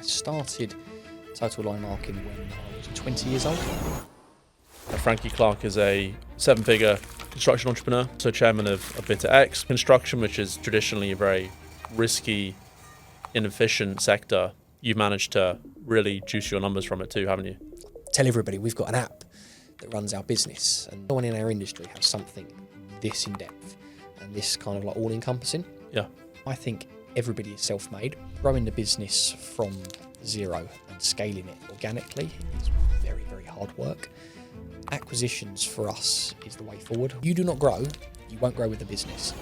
started total line marking when I was 20 years old. Frankie Clark is a 7-figure construction entrepreneur, so chairman of Bit X Construction, which is traditionally a very risky, inefficient sector. You've managed to really juice your numbers from it too, haven't you? Tell everybody we've got an app that runs our business, and no one in our industry has something this in depth and this kind of like all encompassing. Yeah. I think everybody is self-made. Growing the business from zero and scaling it organically is very, very hard work. Acquisitions for us is the way forward. You do not grow, you won't grow with the business.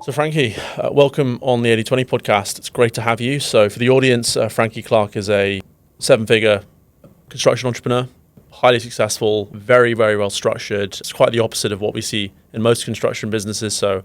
So Frankie, welcome on the 80/20 podcast. It's great to have you. So for the audience, Frankie Clark is a 7-figure construction entrepreneur, highly successful, very, very well structured. It's quite the opposite of what we see in most construction businesses. So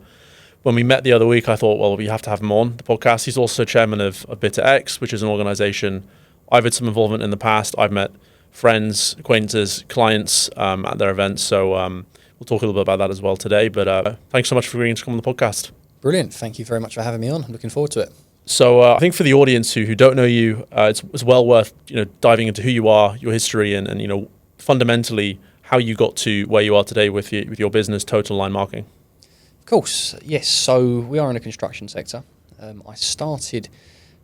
when we met the other week, I thought, well, we have to have him on the podcast. He's also chairman of Bit X, which is an organization I've had some involvement in the past. I've met friends, acquaintances, clients at their events. So we'll talk a little bit about that as well today. But thanks so much for agreeing to come on the podcast. Brilliant. Thank you very much for having me on. I'm looking forward to it. So I think for the audience who don't know you, it's well worth diving into who you are, your history, and fundamentally how you got to where you are today with your business, Total Line Marking. Of course, yes. So we are in the construction sector. I started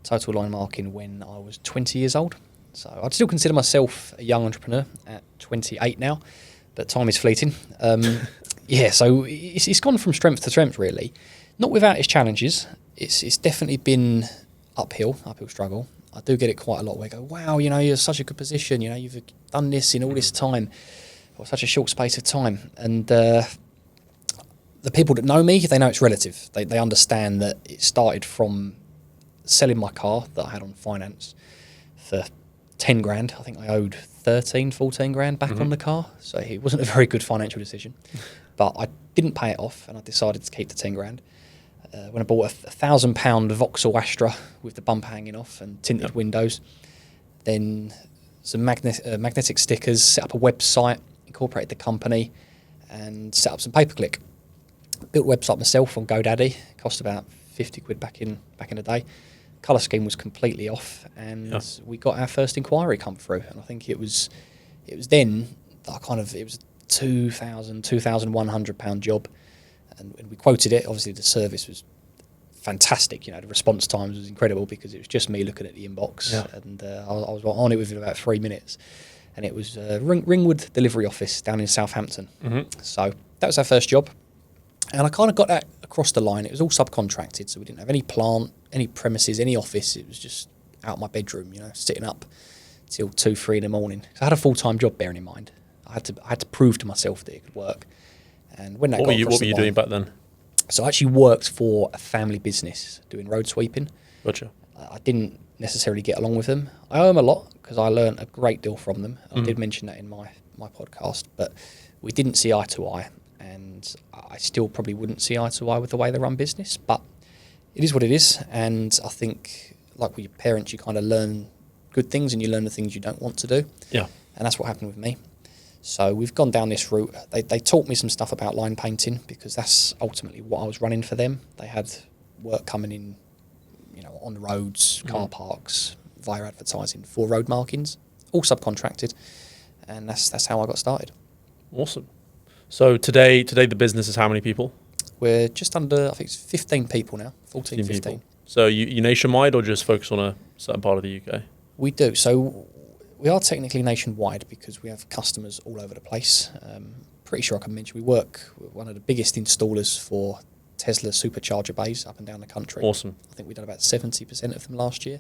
Total Line Marking when I was 20 years old. So I'd still consider myself a young entrepreneur at 28 now, but time is fleeting. So it's gone from strength to strength, really. Not without its challenges. It's definitely been uphill struggle. I do get it quite a lot where I go, wow, you're such a good position. You've done this in all this time, or such a short space of time. And the people that know me, they know it's relative. They understand that it started from selling my car that I had on finance for 10 grand. I think I owed 13, 14 grand back on the car. So it wasn't a very good financial decision. But I didn't pay it off, and I decided to keep the 10 grand. When I bought a £1,000 Vauxhall Astra with the bumper hanging off and tinted windows, then some magnetic stickers, set up a website, incorporated the company, and set up some pay-per-click. Built a website myself on GoDaddy. Cost about 50 quid back in the day. Colour scheme was completely off, and we got our first inquiry come through. And I think it was then that it was a £2,100 job. And we quoted it. Obviously, the service was fantastic. The response times was incredible because it was just me looking at the inbox, and I was on it within about 3 minutes. And it was Ringwood Delivery Office down in Southampton. So that was our first job, and I kind of got that across the line. It was all subcontracted, so we didn't have any plant, any premises, any office. It was just out my bedroom, sitting up till 2, 3 in the morning. So I had a full-time job, bearing in mind. I had to prove to myself that it could work. And when that what were you doing back then? So I actually worked for a family business doing road sweeping. Gotcha. I didn't necessarily get along with them. I owe them a lot because I learned a great deal from them. I did mention that in my podcast, but we didn't see eye to eye, and I still probably wouldn't see eye to eye with the way they run business, but it is what it is. And I think, like with your parents, you kind of learn good things and you learn the things you don't want to do. Yeah. And that's what happened with me. So we've gone down this route. They taught me some stuff about line painting because that's ultimately what I was running for them. They had work coming in, on the roads, car parks, via advertising for road markings, all subcontracted, and that's how I got started. Awesome. So today the business is how many people? We're just under, I think it's 15 people now, 14, 15. People. So you nationwide or just focus on a certain part of the UK? We do. So we are technically nationwide because we have customers all over the place. Pretty sure I can mention we work with one of the biggest installers for Tesla supercharger bays up and down the country. Awesome. I think we done about 70% of them last year.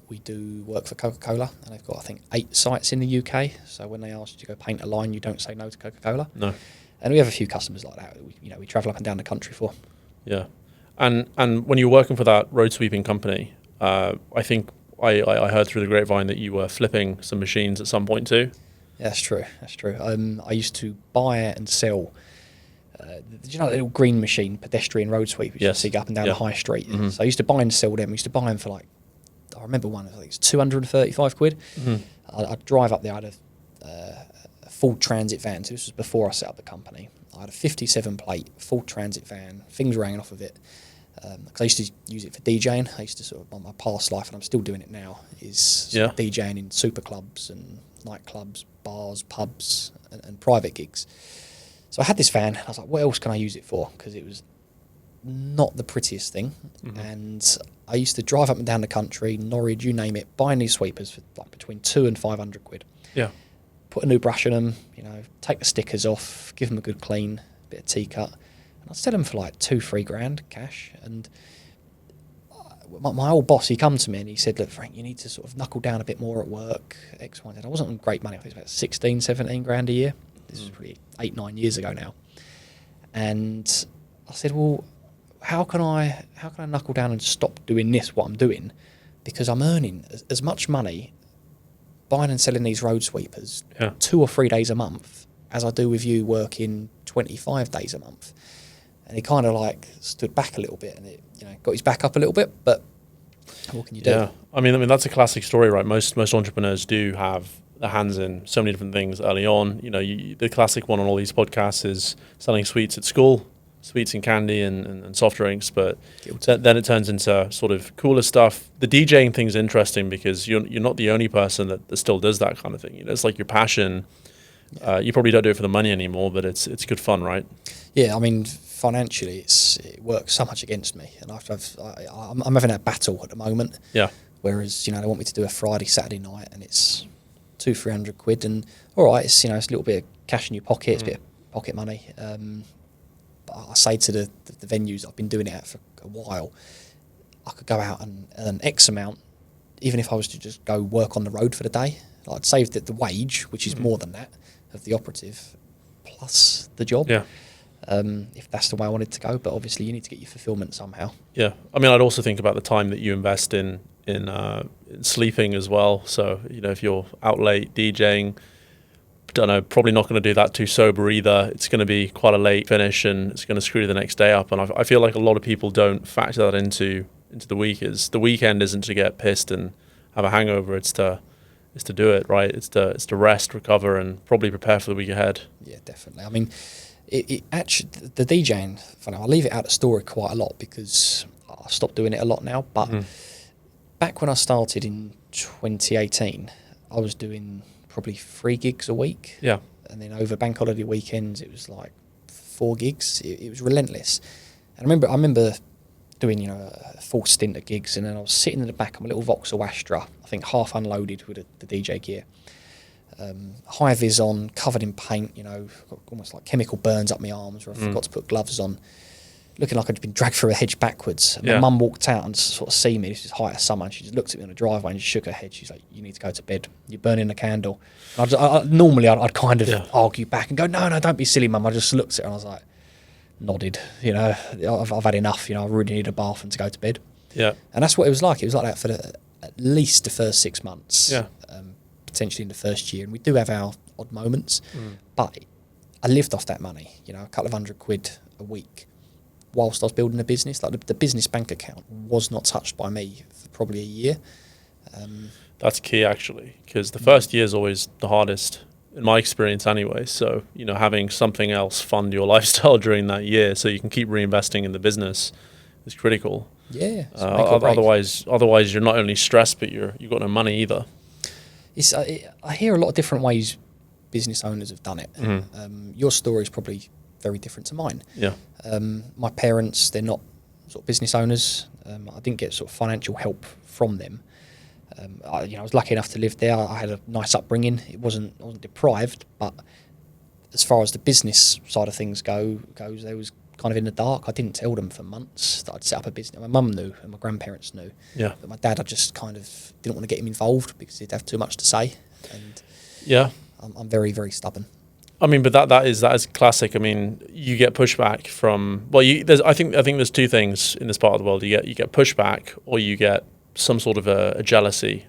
We do work for Coca-Cola, and they've got, I think, 8 sites in the UK. So when they ask you to go paint a line, you don't say no to Coca-Cola. No. And we have a few customers like that. We travel up and down the country for. Yeah, and when you were working for that road sweeping company, I think I heard through the grapevine that you were flipping some machines at some point too. Yeah, that's true. I used to buy and sell. Did you know that little green machine, pedestrian road sweep, which you see up and down the high street? So I used to buy and sell them. I used to buy them for I remember one, I think it's 235 quid. I'd drive up there. I had a full transit van. So this was before I set up the company. I had a 57 plate full transit van. Things were hanging off of it. Because I used to use it for DJing. I used to sort of, on my past life, and I'm still doing it now, is sort of DJing in super clubs and nightclubs, bars, pubs, and private gigs. So I had this van. I was like, what else can I use it for? Because it was not the prettiest thing. Mm-hmm. And I used to drive up and down the country, Norwich, you name it, buying these sweepers for like between 200 and 500 quid. Yeah. Put a new brush in them, take the stickers off, give them a good clean, bit of T-cut. And I'd sell them for like 2-3 grand cash. And my old boss, he come to me and he said, look, Frank, you need to sort of knuckle down a bit more at work, X, Y, Z. I wasn't on great money. I think it was about 16, 17 grand a year. This was probably 8-9 years ago now. And I said, well, how can I knuckle down and stop doing this, what I'm doing? Because I'm earning as much money buying and selling these road sweepers 2 or 3 days a month as I do with you working 25 days a month. And he kind of like stood back a little bit and it, got his back up a little bit, but what can you do? Yeah, I mean that's a classic story, right? Most entrepreneurs do have their hands in so many different things early on. The classic one on all these podcasts is selling sweets at school, sweets and candy and soft drinks, but then it turns into sort of cooler stuff. The DJing thing's interesting because you're not the only person that still does that kind of thing. It's like your passion. You probably don't do it for the money anymore, but it's good fun, right? Yeah, I mean, financially, it works so much against me, and I'm having a battle at the moment. Yeah. Whereas they want me to do a Friday, Saturday night, and it's 200-300 quid, and all right, it's it's a little bit of cash in your pocket, it's a bit of pocket money. But I say to the venues I've been doing it at for a while, I could go out and earn X amount, even if I was to just go work on the road for the day. I'd save the wage, which is more than that, of the operative, plus the job. Yeah. If that's the way I wanted to go, but obviously you need to get your fulfillment somehow. Yeah, I mean, I'd also think about the time that you invest in sleeping as well. So if you're out late DJing, don't know, probably not going to do that too sober either. It's going to be quite a late finish, and it's going to screw the next day up. And I feel like a lot of people don't factor that into the week. Is the weekend isn't to get pissed and have a hangover. It's to do it right. It's to rest, recover, and probably prepare for the week ahead. Yeah, definitely. I mean, it actually, the DJing, funny, I leave it out of story quite a lot because I stopped doing it a lot now. But back when I started in 2018, I was doing probably 3 gigs a week. Yeah. And then over bank holiday weekends, it was like 4 gigs. It was relentless. And I remember doing, a full stint of gigs, and then I was sitting in the back of my little Vauxhall Astra, I think half unloaded with the DJ gear. High vis on, covered in paint, got almost like chemical burns up my arms where I forgot to put gloves on, looking like I'd been dragged through a hedge backwards. And my mum walked out and sort of see me, this is height of summer, and she just looked at me on the driveway and just shook her head. She's like, you need to go to bed. You're burning the candle. And normally I'd kind of argue back and go, no, don't be silly, mum. I just looked at her and I was like, nodded, I've had enough, I really need a bath and to go to bed. Yeah. And that's what it was like. It was like that for at least the first 6 months. Yeah. Potentially in the first year. And we do have our odd moments, but I lived off that money, a couple of £100 a week whilst I was building a business. Like the business bank account was not touched by me for probably a year. That's key, actually, because the first year is always the hardest in my experience anyway. So, having something else fund your lifestyle during that year so you can keep reinvesting in the business is critical. Yeah. Otherwise you're not only stressed, but you've got no money either. I hear a lot of different ways business owners have done it. Your story is probably very different to mine. Yeah. My parents, they're not sort of business owners. I didn't get sort of financial help from them. I was lucky enough to live there. I had a nice upbringing. I wasn't deprived, but as far as the business side of things goes, they was kind of in the dark. I didn't tell them for months that I'd set up a business. My mum knew and my grandparents knew. Yeah. But my dad, I just kind of didn't want to get him involved because he'd have too much to say. And yeah, I'm very, very stubborn. I mean, but that is classic. I mean, you get pushback from I think there's 2 things in this part of the world. You get pushback, or you get some sort of a jealousy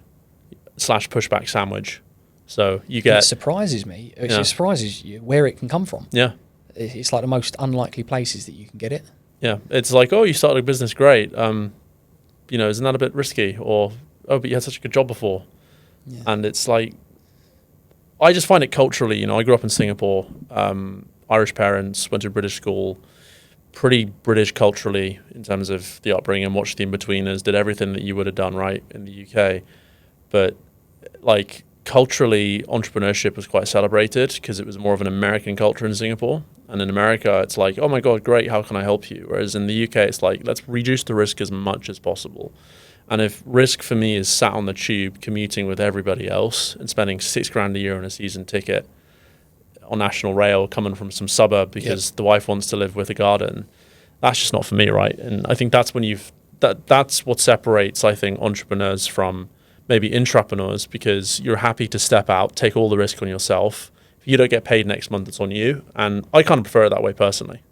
/ pushback sandwich. So you get. It surprises me. It surprises you where it can come from. Yeah. It's like the most unlikely places that you can get it. Yeah, it's like, oh, you started a business, great. Isn't that a bit risky? Or, oh, but you had such a good job before. Yeah. And it's like, I just find it culturally, I grew up in Singapore, Irish parents, went to British school, pretty British culturally in terms of the upbringing, watched the in-betweeners, did everything that you would have done right in the UK. But like culturally, entrepreneurship was quite celebrated because it was more of an American culture in Singapore. And in America, it's like, oh my God, great, how can I help you? Whereas in the UK, it's like, let's reduce the risk as much as possible. And if risk for me is sat on the tube commuting with everybody else and spending $6,000 a year on a season ticket on National Rail coming from some suburb because the wife wants to live with a garden, that's just not for me, right? And I think that's when that's what separates, I think, entrepreneurs from maybe intrapreneurs, because you're happy to step out, take all the risk on yourself. If you don't get paid next month, it's on you. And I kind of prefer it that way personally.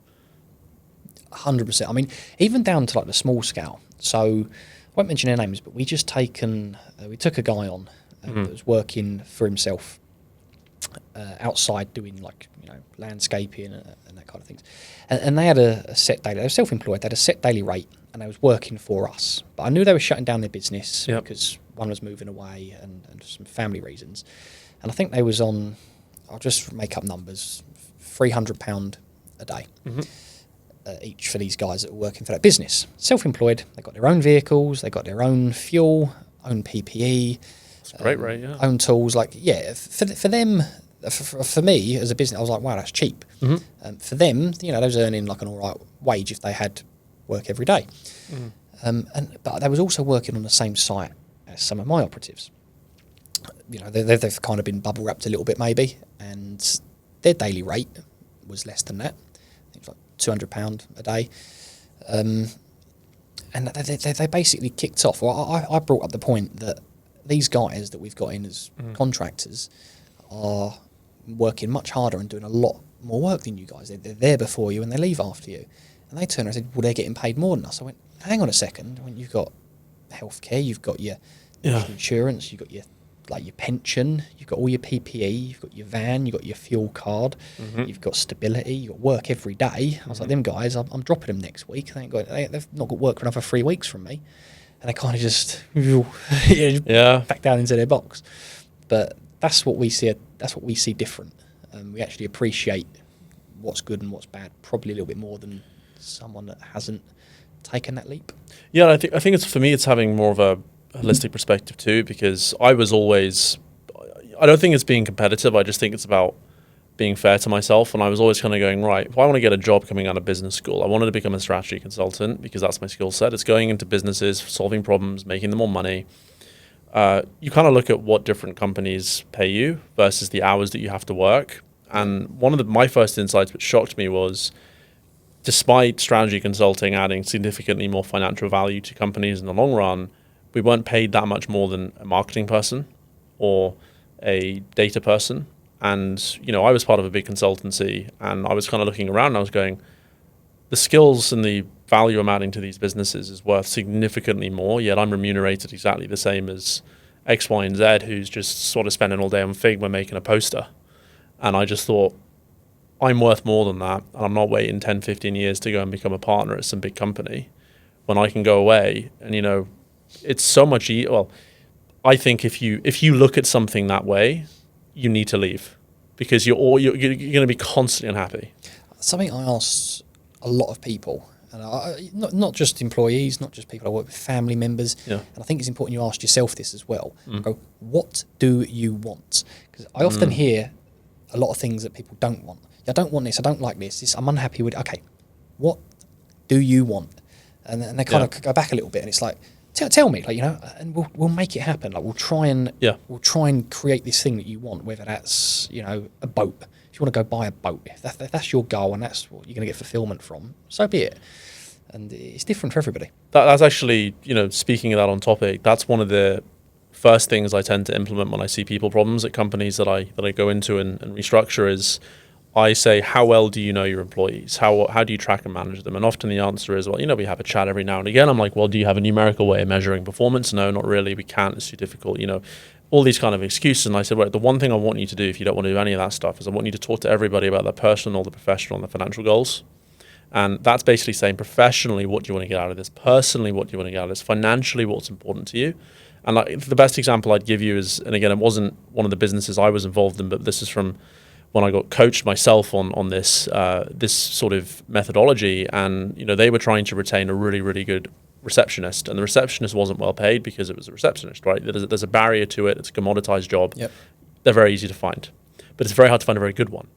100%. I mean, even down to like the small scale. So I won't mention their names, but we took a guy on that was working for himself outside doing like, landscaping and that kind of things. And they had a set daily, they were self-employed, they had a set daily rate and they was working for us. But I knew they were shutting down their business because one was moving away and some family reasons. And I think they was on, I'll just make up numbers, £300 a day. Each for these guys that were working for that business. Self-employed, they got their own vehicles, they got their own fuel, own PPE. It's a great rate, yeah. Own tools, for them, for me as a business, I was like, wow, that's cheap. For them, they was earning like an all right wage if they had work every day. But they was also working on the same site as some of my operatives. They've kind of been bubble wrapped a little bit maybe, and their daily rate was less than that. I think it's like £200 a day. And they basically kicked off. Well, I brought up the point that these guys that we've got in as contractors are working much harder and doing a lot more work than you guys. They're there before you and they leave after you. And they turned around and said, well, they're getting paid more than us. I went, hang on a second. When you've got healthcare, you've got your insurance, you've got your pension, you've got all your PPE, you've got your van, you've got your fuel card, you've got stability, you've got work every day. I was like, them guys, I'm dropping them next week. They've not got work for another 3 weeks from me. And they kind of just back down into their box. But that's what we see. That's what we see different. We actually appreciate what's good and what's bad probably a little bit more than someone that hasn't taken that leap. Yeah, I think it's, for me, it's having more of a holistic perspective too, because I don't think it's being competitive. I just think it's about being fair to myself. And I was always kind of going, right, if I want to get a job coming out of business school, I wanted to become a strategy consultant because that's my skill set. It's going into businesses, solving problems, making them more money. You kind of look at what different companies pay you versus the hours that you have to work. And one of my first insights which shocked me was, despite strategy consulting adding significantly more financial value to companies in the long run, we weren't paid that much more than a marketing person or a data person. And, I was part of a big consultancy and I was kind of looking around and I was going, the skills and the value I'm adding to these businesses is worth significantly more, yet I'm remunerated exactly the same as X, Y, and Z, who's just sort of spending all day on Figma making a poster. And I just thought, I'm worth more than that, and I'm not waiting 10, 15 years to go and become a partner at some big company when I can go away. And, it's so much well, I think if you look at something that way, you need to leave because you're going to be constantly unhappy. Something I asked a lot of people, and not just employees, not just people I work with, family members, and I think it's important you ask yourself this as well. Go, what do you want? Because I often hear a lot of things that people don't want. I don't want this, I don't like this, I'm unhappy with it. Okay, what do you want? And they kind of go back a little bit and it's like, tell me, and we'll make it happen. Like we'll try and create this thing that you want, whether that's, a boat. If you want to go buy a boat, if that's your goal and that's what you're going to get fulfillment from, so be it. And it's different for everybody. That's actually, speaking of that on topic, that's one of the first things I tend to implement when I see people problems at companies that I go into and restructure is I say, how well do you know your employees? How do you track and manage them? And often the answer is, well, we have a chat every now and again. I'm like, well, do you have a numerical way of measuring performance? No, not really. We can't. It's too difficult. All these kind of excuses. And I said, well, the one thing I want you to do if you don't want to do any of that stuff is I want you to talk to everybody about their personal, the professional, and the financial goals. And that's basically saying professionally, what do you want to get out of this? Personally, what do you want to get out of this? Financially, what's important to you? And like, the best example I'd give you is, and again, it wasn't one of the businesses I was involved in, but this is from when I got coached myself on this this sort of methodology. And they were trying to retain a really, really good receptionist, and the receptionist wasn't well paid because it was a receptionist, right? There's a barrier to it. It's a commoditized job. Yep. They're very easy to find, but it's very hard to find a very good one.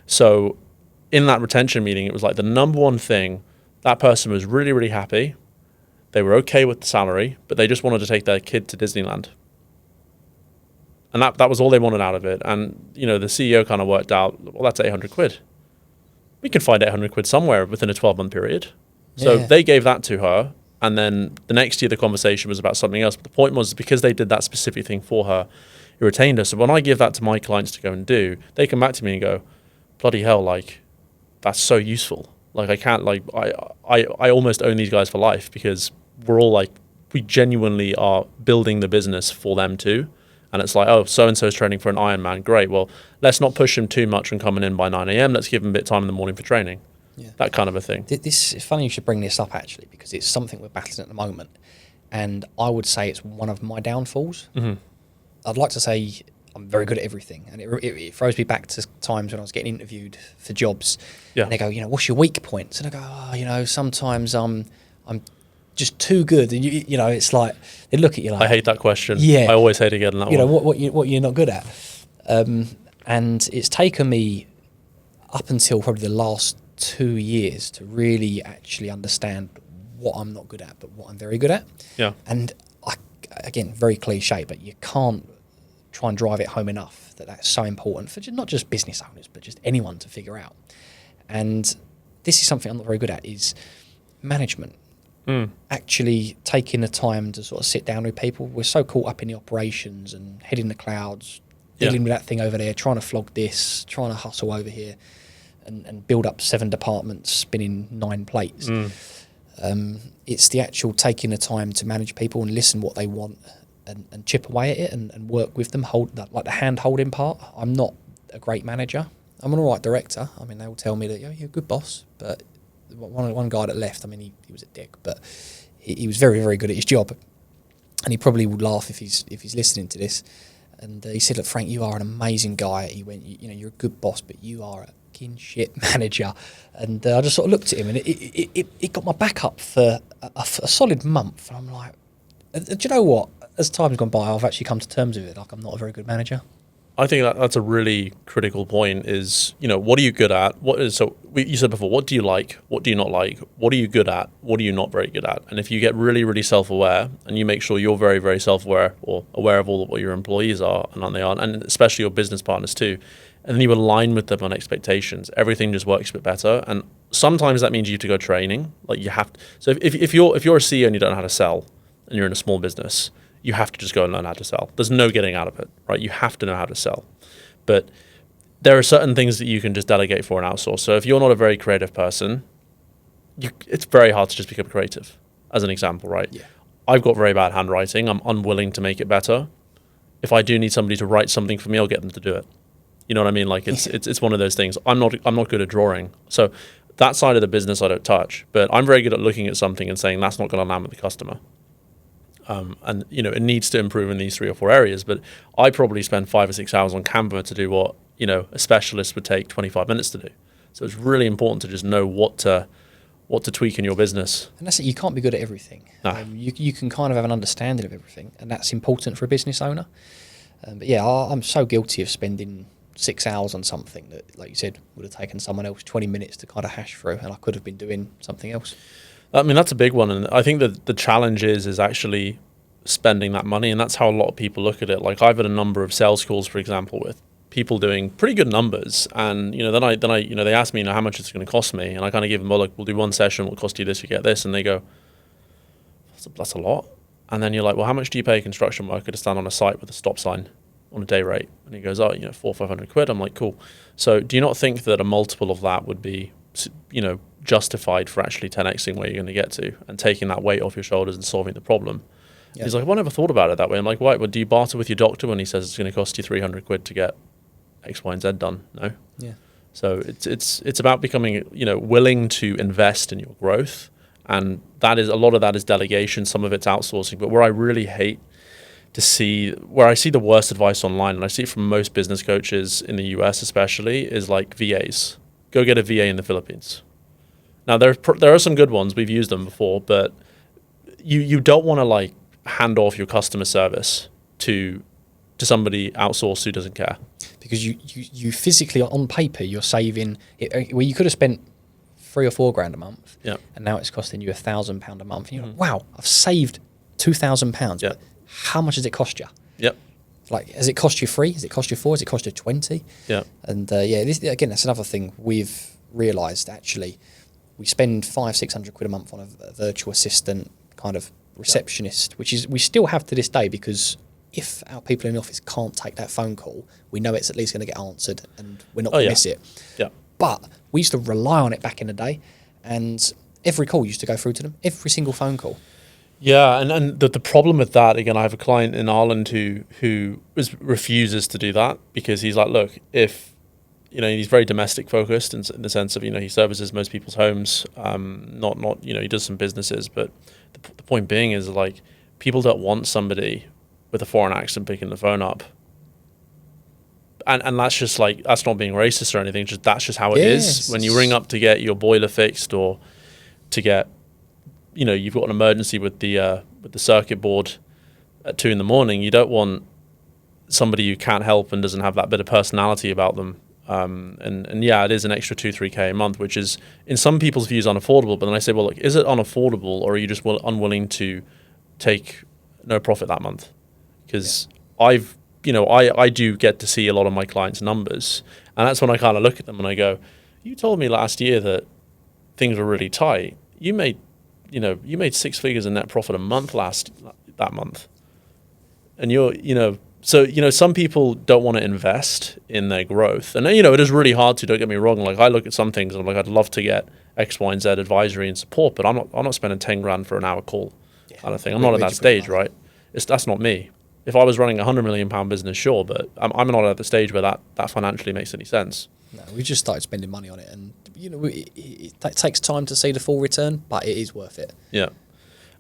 So in that retention meeting, it was like the number one thing, that person was really, really happy. They were okay with the salary, but they just wanted to take their kid to Disneyland. And that was all they wanted out of it. And, the CEO kind of worked out, well, that's 800 quid. We can find 800 quid somewhere within a 12-month period. So they gave that to her. And then the next year, the conversation was about something else. But the point was, because they did that specific thing for her, it retained her. So when I give that to my clients to go and do, they come back to me and go, bloody hell, like, that's so useful. Like, I can't, like, I almost own these guys for life, because we're all like, we genuinely are building the business for them too. And it's like, oh, so-and-so is training for an Ironman. Great. Well, let's not push him too much and coming in by 9 a.m. Let's give him a bit of time in the morning for training. Yeah. That kind of a thing. This is funny you should bring this up, actually, because it's something we're battling at the moment. And I would say it's one of my downfalls. Mm-hmm. I'd like to say I'm very good at everything. And it throws me back to times when I was getting interviewed for jobs. Yeah. And they go, what's your weak points? And I go, sometimes I'm just too good. And it's like, they look at you like, I hate that question. Yeah. I always hate getting that one. What you're not good at. And it's taken me up until probably the last 2 years to really actually understand what I'm not good at, but what I'm very good at. Yeah. And again, very cliche, but you can't try and drive it home enough that that's so important for not just business owners, but just anyone to figure out. And this is something I'm not very good at, is management. Actually taking the time to sort of sit down with people. We're so caught up in the operations and head in the clouds, dealing with that thing over there, trying to flog this, trying to hustle over here, and build up 7 departments, spinning 9 plates. It's the actual taking the time to manage people and listen what they want and chip away at it and work with them, hold that, like the hand-holding part. I'm not a great manager. I'm an all right director. I mean, they will tell me that, you're a good boss, but one guy that left, I mean, he was a dick, but he was very, very good at his job. And he probably would laugh if he's listening to this. And he said, look, Frank, you are an amazing guy. He went, you're a good boss, but you are a fucking shit manager. And I just sort of looked at him, and it got my back up for a solid month. And I'm like, do you know what? As time's gone by, I've actually come to terms with it. Like, I'm not a very good manager. I think that's a really critical point is, what are you good at? You said before, what do you like? What do you not like? What are you good at? What are you not very good at? And if you get really, really self-aware and you make sure you're very, very self-aware or aware of all of what your employees are and they aren't, and especially your business partners too, and then you align with them on expectations, everything just works a bit better. And sometimes that means you have to go training. Like you have to, so if you're a CEO and you don't know how to sell and you're in a small business, you have to just go and learn how to sell. There's no getting out of it, right? You have to know how to sell. But there are certain things that you can just delegate for and outsource. So if you're not a very creative person, it's very hard to just become creative, as an example, right? Yeah. I've got very bad handwriting. I'm unwilling to make it better. If I do need somebody to write something for me, I'll get them to do it. You know what I mean? Like it's one of those things. I'm not good at drawing. So that side of the business I don't touch. But I'm very good at looking at something and saying that's not going to land with the customer. And it needs to improve in these 3 or 4 areas, but I probably spend 5 or 6 hours on Canva to do what a specialist would take 25 minutes to do. So it's really important to just know what to tweak in your business. And that's it. You can't be good at everything. No. You can kind of have an understanding of everything, and that's important for a business owner. But yeah, I'm so guilty of spending 6 hours on something that, like you said, would have taken someone else 20 minutes to kind of hash through, and I could have been doing something else. I mean, that's a big one. And I think that the challenge is actually spending that money. And that's how a lot of people look at it. Like I've had a number of sales calls, for example, with people doing pretty good numbers. And, then I they ask me, how much it's going to cost me. And I kind of give them, look, we'll do 1 session. We'll cost you this, you get this. And they go, that's a lot. And then you're like, well, how much do you pay a construction worker to stand on a site with a stop sign on a day rate? And he goes, 400 or 500 quid. I'm like, cool. So do you not think that a multiple of that would be, justified for actually 10xing where you're going to get to and taking that weight off your shoulders and solving the problem? Yeah. He's like, well, I never thought about it that way. I'm like, why? Well, do you barter with your doctor when he says it's going to cost you 300 quid to get X, Y, and Z done? No. Yeah. So it's about becoming, willing to invest in your growth. And that is, a lot of that is delegation. Some of it's outsourcing. But where I really hate to see where I see the worst advice online, and I see it from most business coaches in the US especially, is like VAs. Go get a VA in the Philippines. Now there are some good ones. We've used them before, but you don't want to like hand off your customer service to somebody outsourced who doesn't care. Because you physically, on paper, you're saving where you could have spent $3 or $4 grand a month, and now it's costing you £1,000 a month. And you're like, wow, I've saved £2,000. Yeah. But how much does it cost you? Yep. Like, has it cost you 3? Has it cost you 4? Has it cost you 20? Yeah. And this again, that's another thing we've realised. Actually, we spend £500-600 a month on a virtual assistant kind of receptionist, which is we still have to this day, because if our people in the office can't take that phone call, we know it's at least going to get answered, and we're not going to miss it. Yeah. But we used to rely on it back in the day, and every call used to go through to them, every single phone call. Yeah, and the problem with that, again, I have a client in Ireland who refuses to do that, because he's like, look, if, he's very domestic focused in the sense of, he services most people's homes, not he does some businesses, but the point being is, like, people don't want somebody with a foreign accent picking the phone up. And that's just like, that's not being racist or anything, that's just how it is. When you ring up to get your boiler fixed, or to get, you've got an emergency with the circuit board at 2 a.m, you don't want somebody who can't help and doesn't have that bit of personality about them. And yeah, it is an extra 2-3K a month, which is in some people's views unaffordable. But then I say, well, look, is it unaffordable, or are you just unwilling to take no profit that month? Because I do get to see a lot of my clients' numbers, and that's when I kind of look at them and I go, you told me last year that things were really tight. You made 6 figures in net profit a month that month. And so some people don't want to invest in their growth. And it is really hard to, don't get me wrong. Like, I look at some things and I'm like, I'd love to get X, Y, and Z advisory and support, but I'm not spending 10 grand for an hour call kind of thing. I'm not at that stage, right? That's not me. If I was running a £100 million business, sure, but I'm not at the stage where that financially makes any sense. No, we just started spending money on it, and it takes time to see the full return, but it is worth it. Yeah.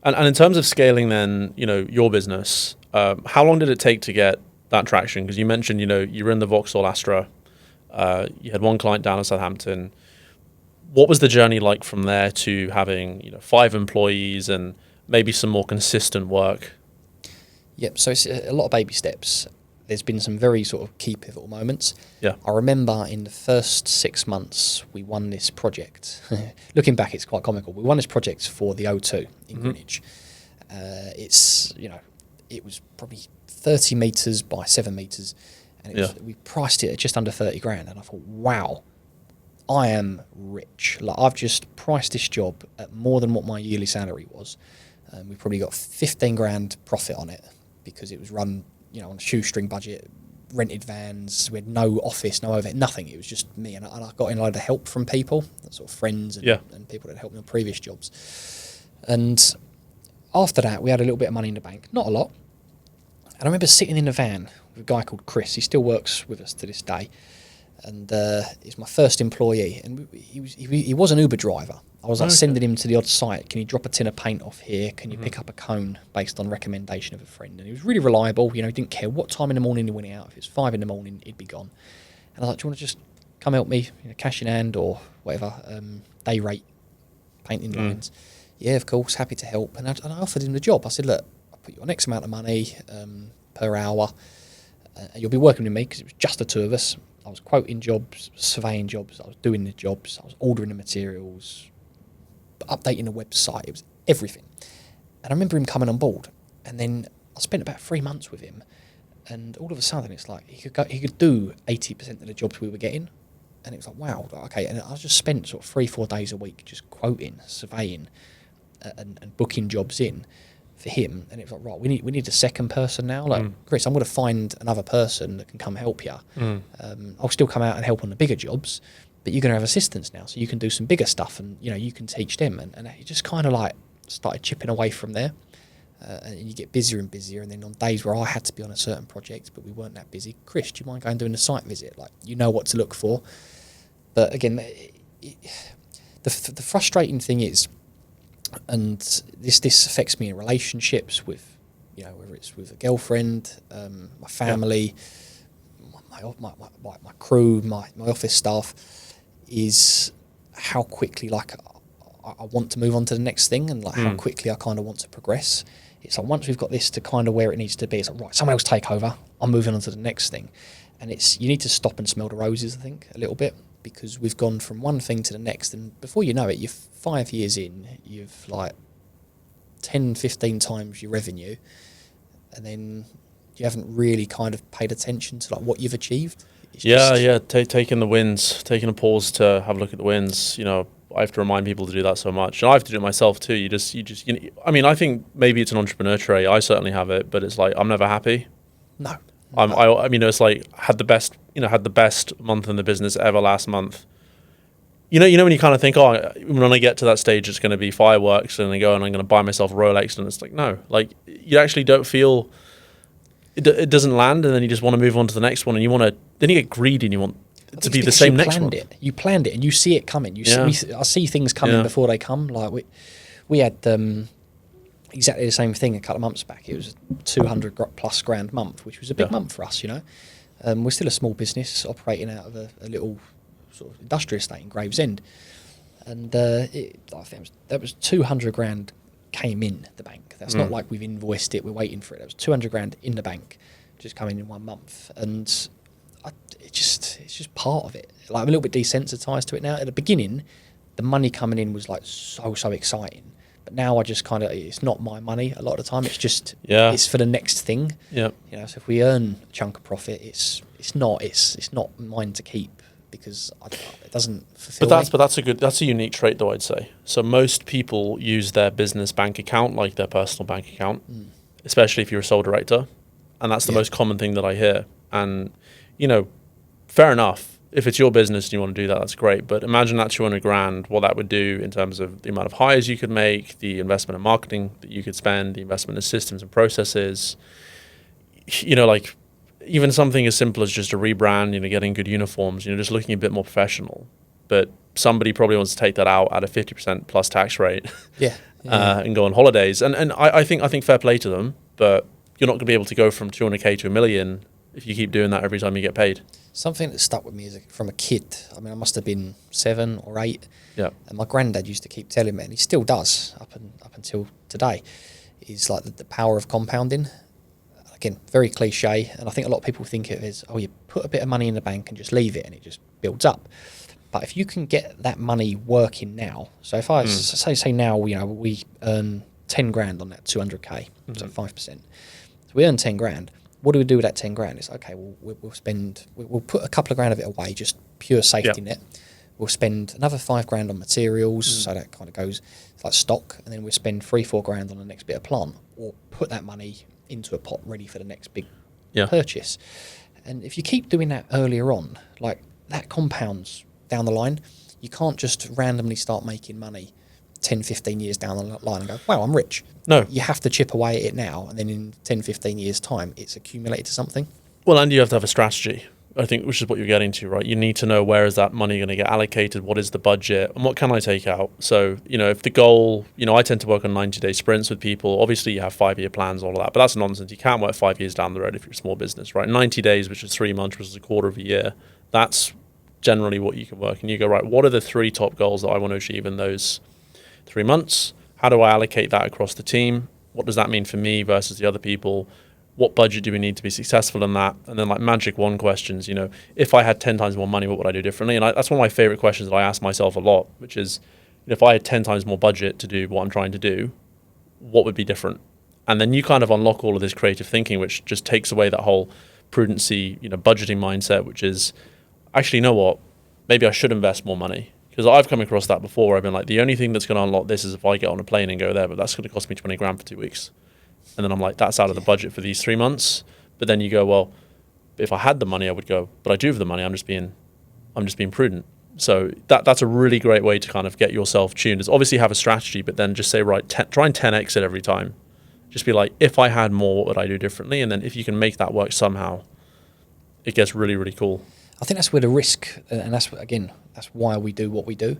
And in terms of scaling, then your business, how long did it take to get that traction? Because you mentioned you were in the Vauxhall Astra, you had one client down in Southampton. What was the journey like from there to having 5 employees and maybe some more consistent work? Yep, so it's a lot of baby steps. There's been some very sort of key pivotal moments. Yeah. I remember in the first 6 months, we won this project. Looking back, it's quite comical. We won this project for the O2 in Greenwich. It was probably 30 metres by 7 metres, and we priced it at just under 30 grand. And I thought, wow, I am rich. Like, I've just priced this job at more than what my yearly salary was. We probably got 15 grand profit on it, because it was run, on a shoestring budget, rented vans. We had no office, no overhead, nothing. It was just me, and I got in a load of help from people, sort of friends and people that helped me on previous jobs. And after that, we had a little bit of money in the bank, not a lot. And I remember sitting in a van with a guy called Chris. He still works with us to this day, and he's my first employee. And he was an Uber driver. I was sending him to the odd site. Can you drop a tin of paint off here? Can you pick up a cone based on recommendation of a friend? And he was really reliable. He didn't care what time in the morning he went out. If it was 5 a.m, he'd be gone. And I was like, do you want to just come help me, cash in hand or whatever, day rate, painting lines? Yeah, of course, happy to help. And I offered him the job. I said, look, I'll put you on X amount of money per hour. You'll be working with me, because it was just the 2 of us. I was quoting jobs, surveying jobs. I was doing the jobs. I was ordering the materials, updating the website. It was everything. And I remember him coming on board, and then I spent about 3 months with him, and all of a sudden it's like he could do 80% of the jobs we were getting, and it was like, wow, okay. And I just spent sort of 3-4 days a week just quoting, surveying, and booking jobs in for him. And it was like, right, we need a second person now. Like, Chris, I'm going to find another person that can come help you. I'll still come out and help on the bigger jobs, but you're going to have assistants now, so you can do some bigger stuff, and you can teach them. And it just kind of like started chipping away from there. And you get busier and busier. And then on days where I had to be on a certain project, but we weren't that busy, Chris, do you mind going and doing a site visit? Like, what to look for. But again, the frustrating thing is, and this affects me in relationships with whether it's with a girlfriend, my family, my crew, my office staff, is how quickly I want to move on to the next thing, and like how quickly I kind of want to progress. It's like once we've got this to kind of where it needs to be, it's like, right, someone else take over, I'm moving on to the next thing. And you need to stop and smell the roses, I think, a little bit, because we've gone from one thing to the next, and before you know it, you're 5 years in, you've like 10, 15 times your revenue, and then you haven't really kind of paid attention to like what you've achieved. Taking the wins, taking a pause to have a look at the wins. I have to remind people to do that so much, and I have to do it myself too. I think maybe it's an entrepreneur trait. I certainly have it, but it's like I'm never happy. No. It's like had the best month in the business ever last month. When you kind of think, when I get to that stage, it's going to be fireworks, and I go and I'm going to buy myself a Rolex, and it's like, no, like you actually don't feel it doesn't land, and then you just want to move on to the next one, and then you get greedy and you want it to be the same next one. You planned it, and you see it coming. I see things coming before they come. Like we had exactly the same thing a couple of months back. It was a 200 plus grand month, which was a big month for us. We're still a small business operating out of a little sort of industrial estate in Gravesend, and I think that was 200 grand came in the bank. That's not like we've invoiced it, we're waiting for it. That was 200 grand in the bank, just coming in 1 month, and it's just part of it. Like I'm a little bit desensitized to it now. At the beginning, the money coming in was like so exciting, but now I just kind of, it's not my money a lot of the time. It's just it's for the next thing. So if we earn a chunk of profit, it's not mine to keep, because it doesn't fulfill me. But that's a unique trait though, I'd say. So most people use their business bank account like their personal bank account, especially if you're a sole director, and that's the most common thing that I hear. And fair enough. If it's your business and you want to do that, that's great. But imagine that 200 grand, what that would do in terms of the amount of hires you could make, the investment in marketing that you could spend, the investment in systems and processes. Like even something as simple as just a rebrand, getting good uniforms, just looking a bit more professional. But somebody probably wants to take that out at a 50% plus tax rate and go on holidays. And I think fair play to them, but you're not going to be able to go from 200K to $1 million if you keep doing that every time you get paid. Something that stuck with me from a kid. I mean, I must have been 7 or 8. Yeah. And my granddad used to keep telling me, and he still does up until today, is like the power of compounding. Again, very cliche, and I think a lot of people think it is, you put a bit of money in the bank and just leave it and it just builds up. But if you can get that money working now, so if I say now, we earn 10 grand on that 200K, so 5%. So we earn 10 grand. What do we do with that 10 grand? It's okay, we'll put a couple of grand of it away, just pure safety net. We'll spend another 5 grand on materials, so that kind of goes like stock, and then we'll spend 3-4 grand on the next bit of plant, or put that money into a pot ready for the next big purchase. And if you keep doing that earlier on, like that compounds down the line. You can't just randomly start making money 10, 15 years down the line and go, wow, I'm rich. No. You have to chip away at it now, and then in 10, 15 years' time, it's accumulated to something. Well, and you have to have a strategy, I think, which is what you're getting to, right? You need to know, where is that money going to get allocated? What is the budget? And what can I take out? So, if the goal, I tend to work on 90-day sprints with people. Obviously, you have 5-year plans, all of that, but that's nonsense. You can't work 5 years down the road if you're a small business, right? 90 days, which is 3 months, which is a quarter of a year. That's generally what you can work. And you go, right, what are the 3 top goals that I want to achieve in those 3 months? How do I allocate that across the team? What does that mean for me versus the other people? What budget do we need to be successful in that? And then like magic one questions, if I had 10 times more money, what would I do differently? And that's one of my favorite questions that I ask myself a lot, which is, if I had 10 times more budget to do what I'm trying to do, what would be different? And then you kind of unlock all of this creative thinking, which just takes away that whole prudency, budgeting mindset, which is, actually, you know what? Maybe I should invest more money. Because I've come across that before, where I've been like, the only thing that's going to unlock this is if I get on a plane and go there, but that's going to cost me 20 grand for 2 weeks. And then I'm like, that's out of the budget for these 3 months. But then you go, well, if I had the money, I would go, but I do have the money. I'm just being prudent. So that's a really great way to kind of get yourself tuned. Is obviously have a strategy, but then just say, right, try and 10x it every time. Just be like, if I had more, what would I do differently? And then if you can make that work somehow, it gets really, really cool. I think that's where the risk, and that's why we do what we do,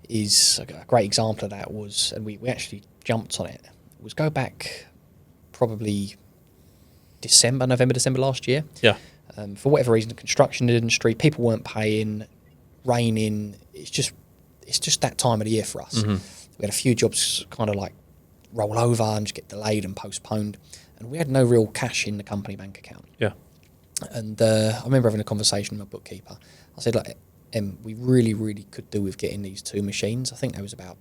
is a great example of that was, and we actually jumped on it, was go back probably November, December last year. Yeah. For whatever reason, the construction industry, people weren't paying, raining. It's just that time of the year for us. Mm-hmm. We had a few jobs kind of like roll over and just get delayed and postponed, and we had no real cash in the company bank account. Yeah. And I remember having a conversation with my bookkeeper. I said, like, we really, really could do with getting these 2 machines. I think they was about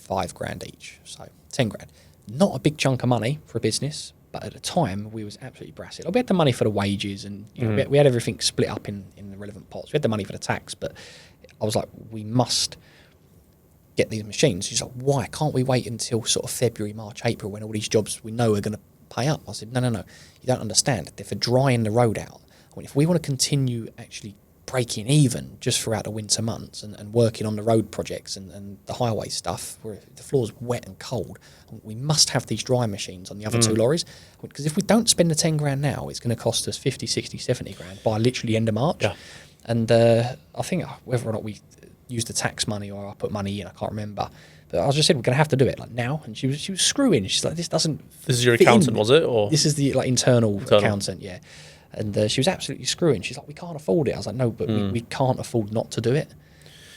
$5,000 each, so 10 grand. Not a big chunk of money for a business, but at the time we was absolutely brassed. We had the money for the wages, and we had everything split up in the relevant pots. We had the money for the tax, but I was like, we must get these machines. She's like, why can't we wait until sort of February, March, April, when all these jobs we know are going to pay up? I said, no, you don't understand. They're for drying the road out. I mean, if we want to continue actually breaking even just throughout the winter months and working on the road projects and the highway stuff where the floor's wet and cold, we must have these dry machines on the other 2 lorries, because if we don't spend the 10 grand now, it's going to cost us 50, 60, 70 grand by literally end of March. Yeah. And I think whether or not we use the tax money or I put money in, I can't remember, but I just said, we're going to have to do it like now. And she was screwing. She's like, this is your accountant, was it? Or this is the like internal accountant, yeah. And she was absolutely screwing. She's like, we can't afford it. I was like, no, but we can't afford not to do it.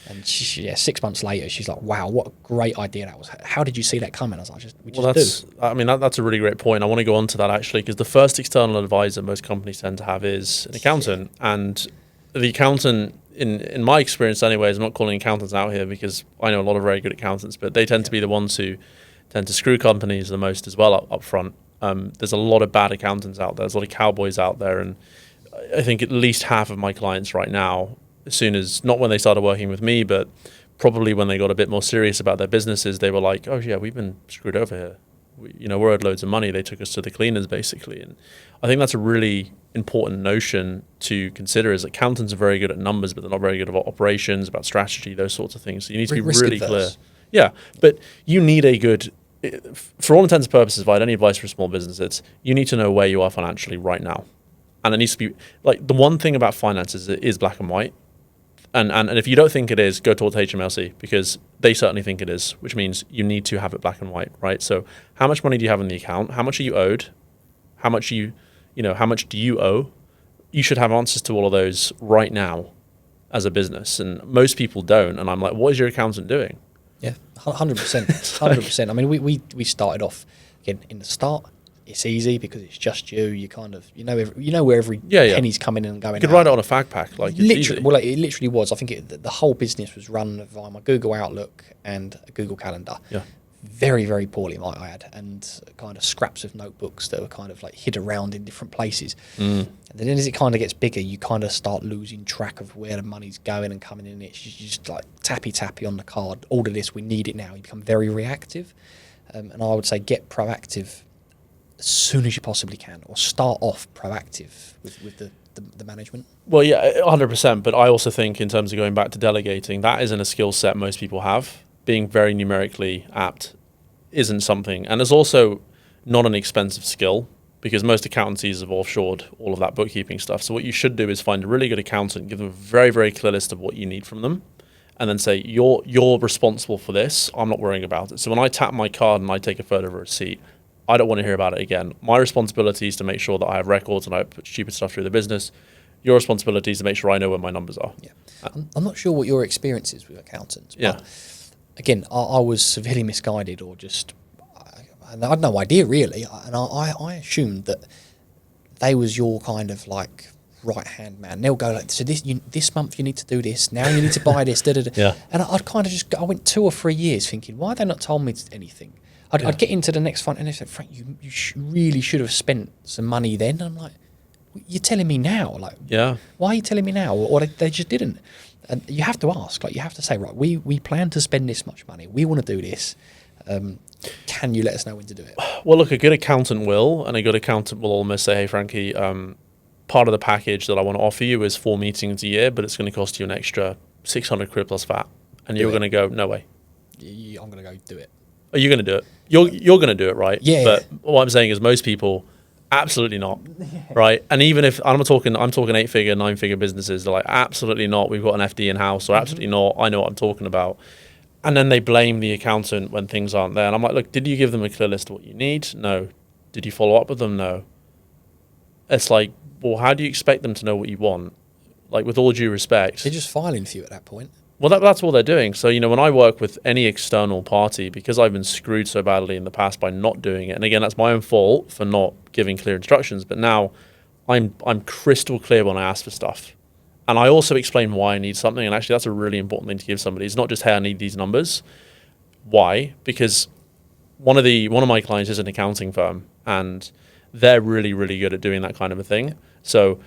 And 6 months later, she's like, wow, what a great idea that was. How did you see that coming? I was like, we just do. I mean, that's a really great point. I want to go on to that actually, because the first external advisor most companies tend to have is an accountant. Yeah. And the accountant, in my experience anyways, I'm not calling accountants out here because I know a lot of very good accountants, but they tend to be the ones who tend to screw companies the most as well up front. There's a lot of bad accountants out there. There's a lot of cowboys out there. And I think at least half of my clients right now, as soon as, not when they started working with me, but probably when they got a bit more serious about their businesses, they were like, oh yeah, we've been screwed over here. We're owed loads of money. They took us to the cleaners basically. And I think that's a really important notion to consider, is accountants are very good at numbers, but they're not very good at operations, about strategy, those sorts of things. So you need to be really clear. Yeah, but you need a good, for all intents and purposes, if I had any advice for a small business, it's you need to know where you are financially right now. And it needs to be, like, the one thing about finances, it is black and white. And if you don't think it is, go talk to HMLC, because they certainly think it is, which means you need to have it black and white, right? So how much money do you have in the account? How much are you owed? How much how much do you owe? You should have answers to all of those right now as a business. And most people don't. And I'm like, what is your accountant doing? Yeah, 100%. 100%. I mean, we started off, again, in the start, it's easy because it's just you. You kind of, you know where every penny's coming in and going out. You could write it on a fag pack. Like, literally, well, it literally was. I think the whole business was run via my Google Outlook and a Google Calendar. Yeah. Very, very poorly, might I add, and kind of scraps of notebooks that were kind of like hid around in different places. And then as it kind of gets bigger, you kind of start losing track of where the money's going and coming in. It's just like tappy on the card. Order this, we need it now. You become very reactive. And I would say get proactive as soon as you possibly can, or start off proactive with the management. Well, yeah, 100%. But I also think, in terms of going back to delegating, that isn't a skill set most people have. Being very numerically apt isn't something, and it's also not an expensive skill, because most accountancies have offshored all of that bookkeeping stuff. So what you should do is find a really good accountant, give them a very, very clear list of what you need from them, and then say, you're responsible for this. I'm not worrying about it. So when I tap my card and I take a photo of a receipt, I don't want to hear about it again. My responsibility is to make sure that I have records and I put stupid stuff through the business. Your responsibility is to make sure I know where my numbers are. Yeah, I'm not sure what your experience is with accountants, but yeah. Again, I was severely misguided, or just, I had no idea really, and I assumed that they was your kind of like right-hand man. They'll go like, so this month you need to do this, now you need to buy this, da-da-da. Yeah. And I'd kind of I went 2 or 3 years thinking, why have they not told me anything? I'd get into the next fund and they said, Frank, you really should have spent some money then. And I'm like, you're telling me now? Like, yeah. Why are you telling me now? Or they just didn't. And you have to ask, like, you have to say, right, we plan to spend this much money. We want to do this. Can you let us know when to do it? Well, look, a good accountant will, and a good accountant will almost say, hey, Frankie, part of the package that I want to offer you is 4 meetings a year, but it's going to cost you an extra 600 quid plus VAT. And you're going to go, no way. I'm going to go do it. Are you going to do it? You're going to do it, right? Yeah. But what I'm saying is most people, absolutely not, right? And even if I'm talking 8-figure, 9-figure businesses, they're like, absolutely not. We've got an FD in house, or absolutely not. I know what I'm talking about. And then they blame the accountant when things aren't there. And I'm like, look, did you give them a clear list of what you need? No. Did you follow up with them? No. It's like, well, how do you expect them to know what you want? Like, with all due respect. They're just filing for you at that point. Well, that's all they're doing. So, when I work with any external party, because I've been screwed so badly in the past by not doing it, and again, that's my own fault for not giving clear instructions, but now I'm crystal clear when I ask for stuff. And I also explain why I need something, and actually that's a really important thing to give somebody. It's not just, hey, I need these numbers. Why? Because one of my clients is an accounting firm, and they're really, really good at doing that kind of a thing. So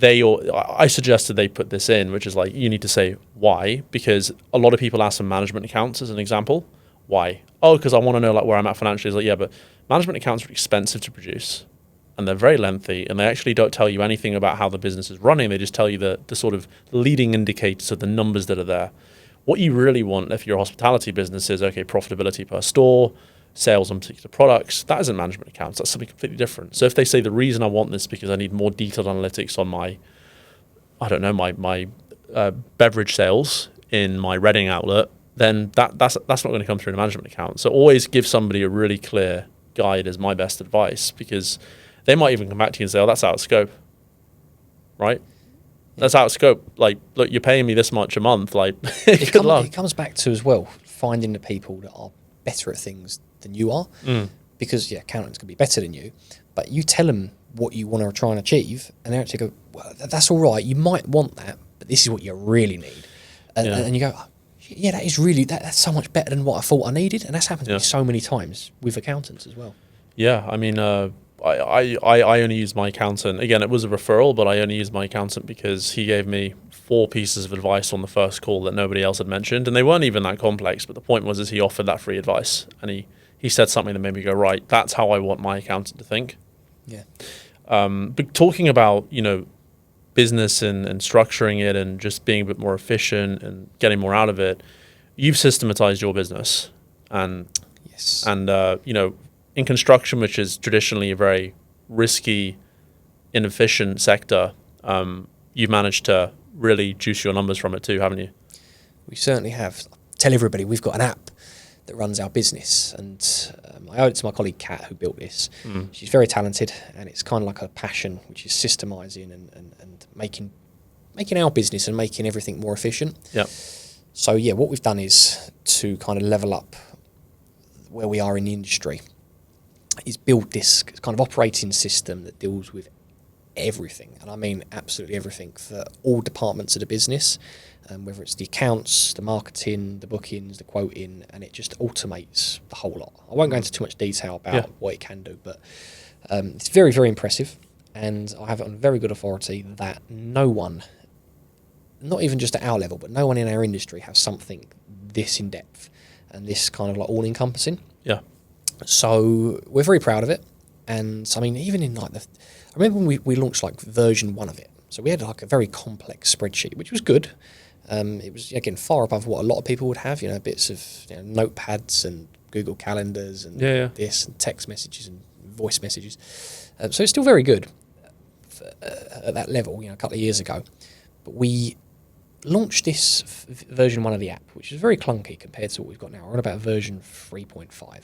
I suggested they put this in, which is like, you need to say why, because a lot of people ask for management accounts as an example. Why? Oh, because I want to know like where I'm at financially. It's like, yeah, but management accounts are expensive to produce, and they're very lengthy, and they actually don't tell you anything about how the business is running. They just tell you the sort of leading indicators of the numbers that are there. What you really want if you're a hospitality business is, okay, profitability per store, sales on particular products. That isn't management accounts. That's something completely different. So if they say the reason I want this is because I need more detailed analytics on my beverage sales in my Reading outlet, then that's not going to come through in a management account. So always give somebody a really clear guide is my best advice, because they might even come back to you and say, oh, that's out of scope, right? That's out of scope. Like, look, you're paying me this much a month. Like, good luck. It comes back to, as well, finding the people that are better at things than you are. Because, accountants can be better than you, but you tell them what you want to try and achieve, and they actually go, well, that's all right. You might want that, but this is what you really need. And you go, oh, yeah, that is really, that's so much better than what I thought I needed. And that's happened to me so many times with accountants as well. Yeah, I mean, I only use my accountant. Again, it was a referral, but I only used my accountant because he gave me 4 pieces of advice on the first call that nobody else had mentioned, and they weren't even that complex. But the point was, is he offered that free advice, and he said something that made me go, right, that's how I want my accountant to think. Yeah. But talking about business and structuring it and just being a bit more efficient and getting more out of it, you've systematized your business, and yes, and in construction, which is traditionally a very risky, inefficient sector, you've managed to really juice your numbers from it too, haven't you? We certainly have. Tell everybody we've got an app that runs our business, and I owe it to my colleague Kat, who built this. She's very talented, and it's kind of like a passion, which is systemising and making our business and making everything more efficient. Yeah. So what we've done is to kind of level up where we are in the industry, is build this kind of operating system that deals with everything, and I mean absolutely everything, for all departments of the business, whether it's the accounts, the marketing, the bookings, the quoting, and it just automates the whole lot. I won't go into too much detail about what it can do, but it's very, very impressive, and I have it on very good authority that no one, not even just at our level, but no one in our industry has something this in depth and this kind of like all encompassing. Yeah. So we're very proud of it, and I mean, even in like I remember when we launched like version 1 of it. So we had like a very complex spreadsheet, which was good. It was, again, far above what a lot of people would have, bits of notepads and Google calendars and this and text messages and voice messages. So it's still very good at that level, a couple of years ago. But we launched this version 1 of the app, which is very clunky compared to what we've got now. We're on about version 3.5.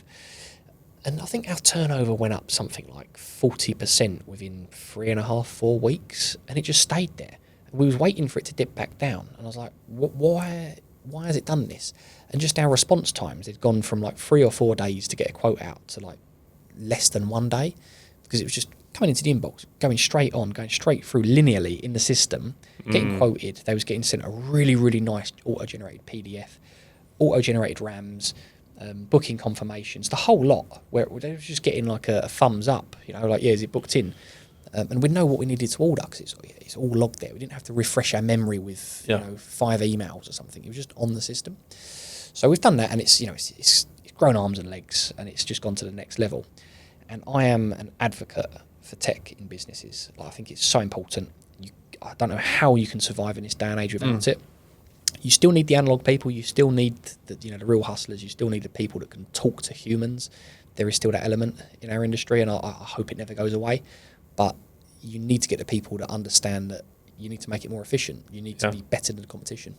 And I think our turnover went up something like 40% within 3.5, 4 weeks, and it just stayed there. And we was waiting for it to dip back down, and I was like, why has it done this? And just our response times, they'd gone from like 3 or 4 days to get a quote out to like less than 1 day, because it was just coming into the inbox, going straight through linearly in the system, getting quoted. They was getting sent a really, really nice auto-generated PDF, auto-generated RAMs, booking confirmations, the whole lot, where they were just getting like a thumbs up, is it booked in? And we'd know what we needed to order, because it's all logged there. We didn't have to refresh our memory with 5 emails or something. It was just on the system. So we've done that, and it's grown arms and legs, and it's just gone to the next level. And I am an advocate for tech in businesses. I think it's so important. I don't know how you can survive in this day and age without it. You still need the analog people. You still need the real hustlers. You still need the people that can talk to humans. There is still that element in our industry, and I hope it never goes away. But you need to get the people that understand that you need to make it more efficient. You need to be better than the competition.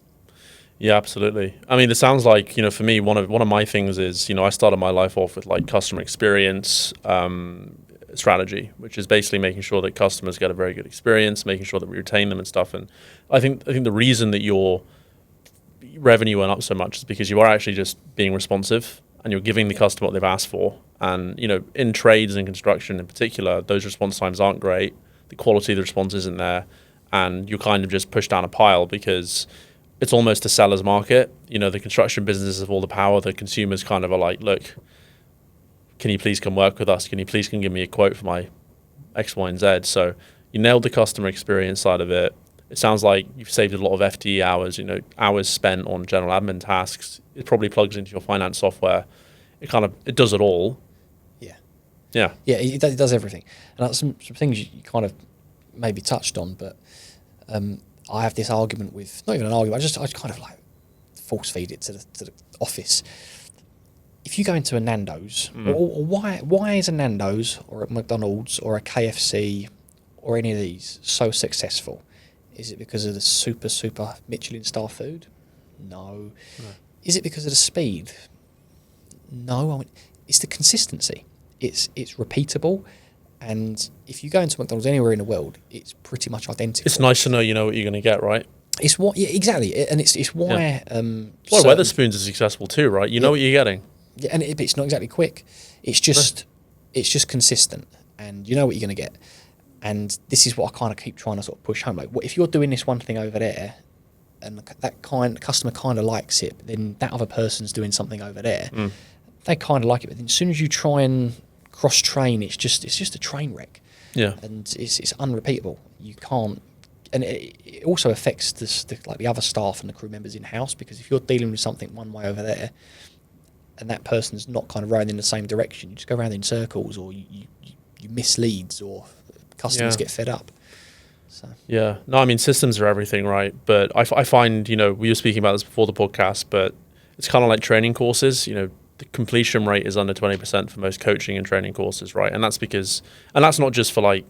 Yeah, absolutely. I mean, it sounds like, for me, one of my things is, I started my life off with like customer experience, strategy, which is basically making sure that customers get a very good experience, making sure that we retain them and stuff. And I think the reason that your revenue went up so much is because you are actually just being responsive and you're giving the customer what they've asked for. And in trades and construction in particular, those response times aren't great. The quality of the response isn't there, and you kind of just push down a pile because it's almost a seller's market. The construction businesses have all the power. The consumers kind of are like, look, can you please come work with us? Can you please give me a quote for my X, Y, and Z? So you nailed the customer experience side of it. It sounds like you've saved a lot of FTE hours, hours spent on general admin tasks. It probably plugs into your finance software. It does it all. Yeah. Yeah, it does everything. And that's some things you kind of maybe touched on, but I have this argument with, not even an argument, I kind of like force feed it to the office. If you go into a Nando's, or why is a Nando's or a McDonald's or a KFC or any of these so successful? Is it because of the super Michelin star food? No. Is it because of the speed? No. I mean, it's the consistency. It's repeatable, and if you go into McDonald's anywhere in the world, it's pretty much identical. It's nice to know you know what you're going to get, right? It's what, yeah, exactly, and it's why. Yeah. Why Wetherspoons is successful too, right? You know what you're getting. Yeah, and it's not exactly quick. It's just consistent, and you know what you're going to get. And this is what I kind of keep trying to sort of push home. Like, if you're doing this one thing over there, and that customer kind of likes it, but then that other person's doing something over there, they kind of like it. But then as soon as you try and cross train, it's just a train wreck. Yeah, and it's unrepeatable. You can't, and it also affects the other staff and the crew members in house, because if you're dealing with something one way over there, and that person's not kind of rowing in the same direction, you just go around in circles, or you miss leads, or customers get fed up. So. Yeah, no, I mean, systems are everything, right? But I find, we were speaking about this before the podcast, but it's kind of like training courses. The completion rate is under 20% for most coaching and training courses, right? And that's because, and that's not just for like,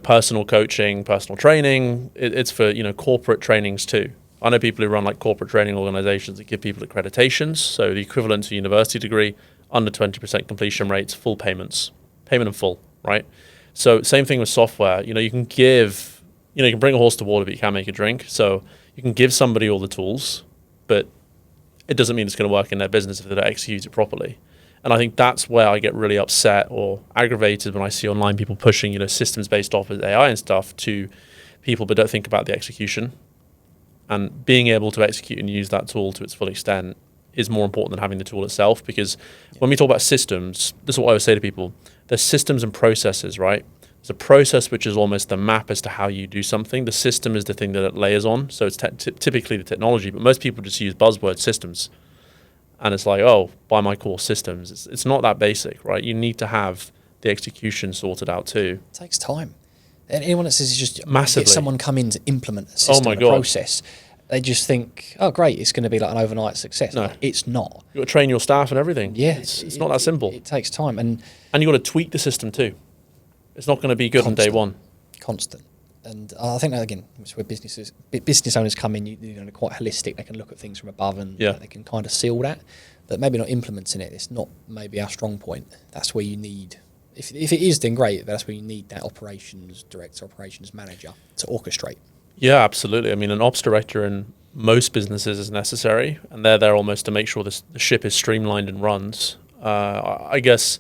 personal coaching, personal training. It's for, corporate trainings too. I know people who run like corporate training organizations that give people accreditations. So the equivalent to a university degree, under 20% completion rates, full payments, payment in full, right? So same thing with software. You can give, you can bring a horse to water, but you can't make a drink. So you can give somebody all the tools, but it doesn't mean it's going to work in their business if they don't execute it properly. And I think that's where I get really upset or aggravated when I see online people pushing, systems-based offers, AI and stuff to people, but don't think about the execution. And being able to execute and use that tool to its full extent is more important than having the tool itself. Because when we talk about systems, this is what I always say to people: there's systems and processes, right? There's a process which is almost the map as to how you do something. The system is the thing that it layers on. So it's typically the technology, but most people just use buzzword systems. And it's like, oh, buy my course systems. It's not that basic, right? You need to have the execution sorted out too. It takes time. And anyone that says it's just massively, get someone come in to implement a system, a process, they just think, oh, great, it's going to be like an overnight success. No, it's not. You've got to train your staff and everything. Yeah, it's not that simple. It takes time, and you've got to tweak the system too. It's not going to be good on day one. Constant. And I think that, again, it's where business owners come in, they're quite holistic. They can look at things from above, and they can kind of see all that, but maybe not implementing it. It's not maybe our strong point. That's where you need, if it is, then great, but that's where you need that operations director, operations manager to orchestrate. Yeah, absolutely. I mean, an ops director in most businesses is necessary, and they're there almost to make sure the ship is streamlined and runs. I guess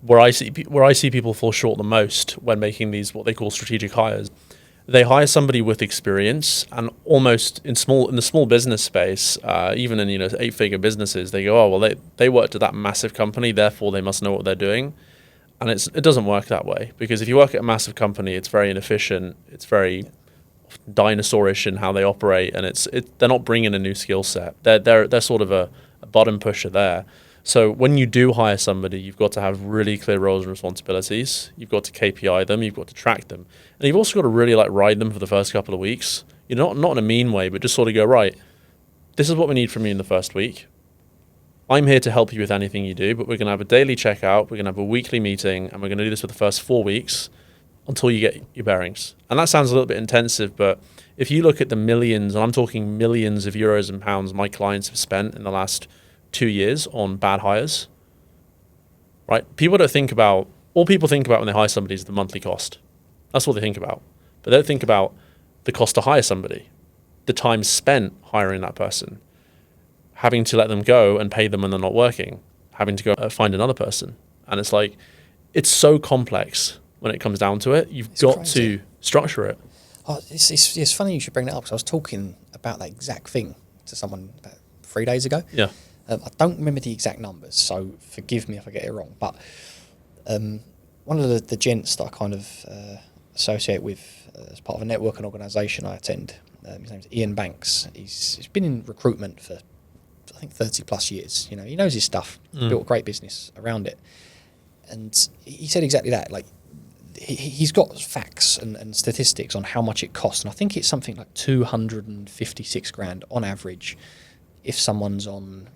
where I see people fall short the most when making these what they call strategic hires, they hire somebody with experience, and almost in the small business space, even in 8-figure businesses, they go, oh well, they worked at that massive company, therefore they must know what they're doing. And it doesn't work that way, because if you work at a massive company, it's very inefficient, it's very dinosaurish in how they operate, and they're not bringing a new skill set. They're sort of a bottom pusher there. So when you do hire somebody, you've got to have really clear roles and responsibilities. You've got to KPI them. You've got to track them, and you've also got to really ride them for the first couple of weeks. Not in a mean way, but just sort of go, right, this is what we need from you in the first week. I'm here to help you with anything you do, but we're going to have a daily checkout. We're going to have a weekly meeting, and we're going to do this for the first 4 weeks until you get your bearings. And that sounds a little bit intensive, but if you look at the millions, and I'm talking millions of euros and pounds my clients have spent in the last 2 years on bad hires, right? People don't think about all people think about when they hire somebody is the monthly cost. That's what they think about. But they don't think about the cost to hire somebody, the time spent hiring that person, having to let them go and pay them when they're not working, having to go find another person. And it's like, it's so complex when it comes down to it. You've got crazy to structure it. Oh, it's funny you should bring that up, because I was talking about that exact thing to someone about 3 days ago. Yeah. I don't remember the exact numbers, so forgive me if I get it wrong. But one of the gents that I kind of associate with as part of a networking organisation I attend, his name's Ian Banks. He's been in recruitment for, I think, 30 plus years. You know, he knows his stuff. Built a great business around it. And he said exactly that. Like, he's got facts and statistics on how much it costs, and I think it's something like 256 grand on average if someone's on,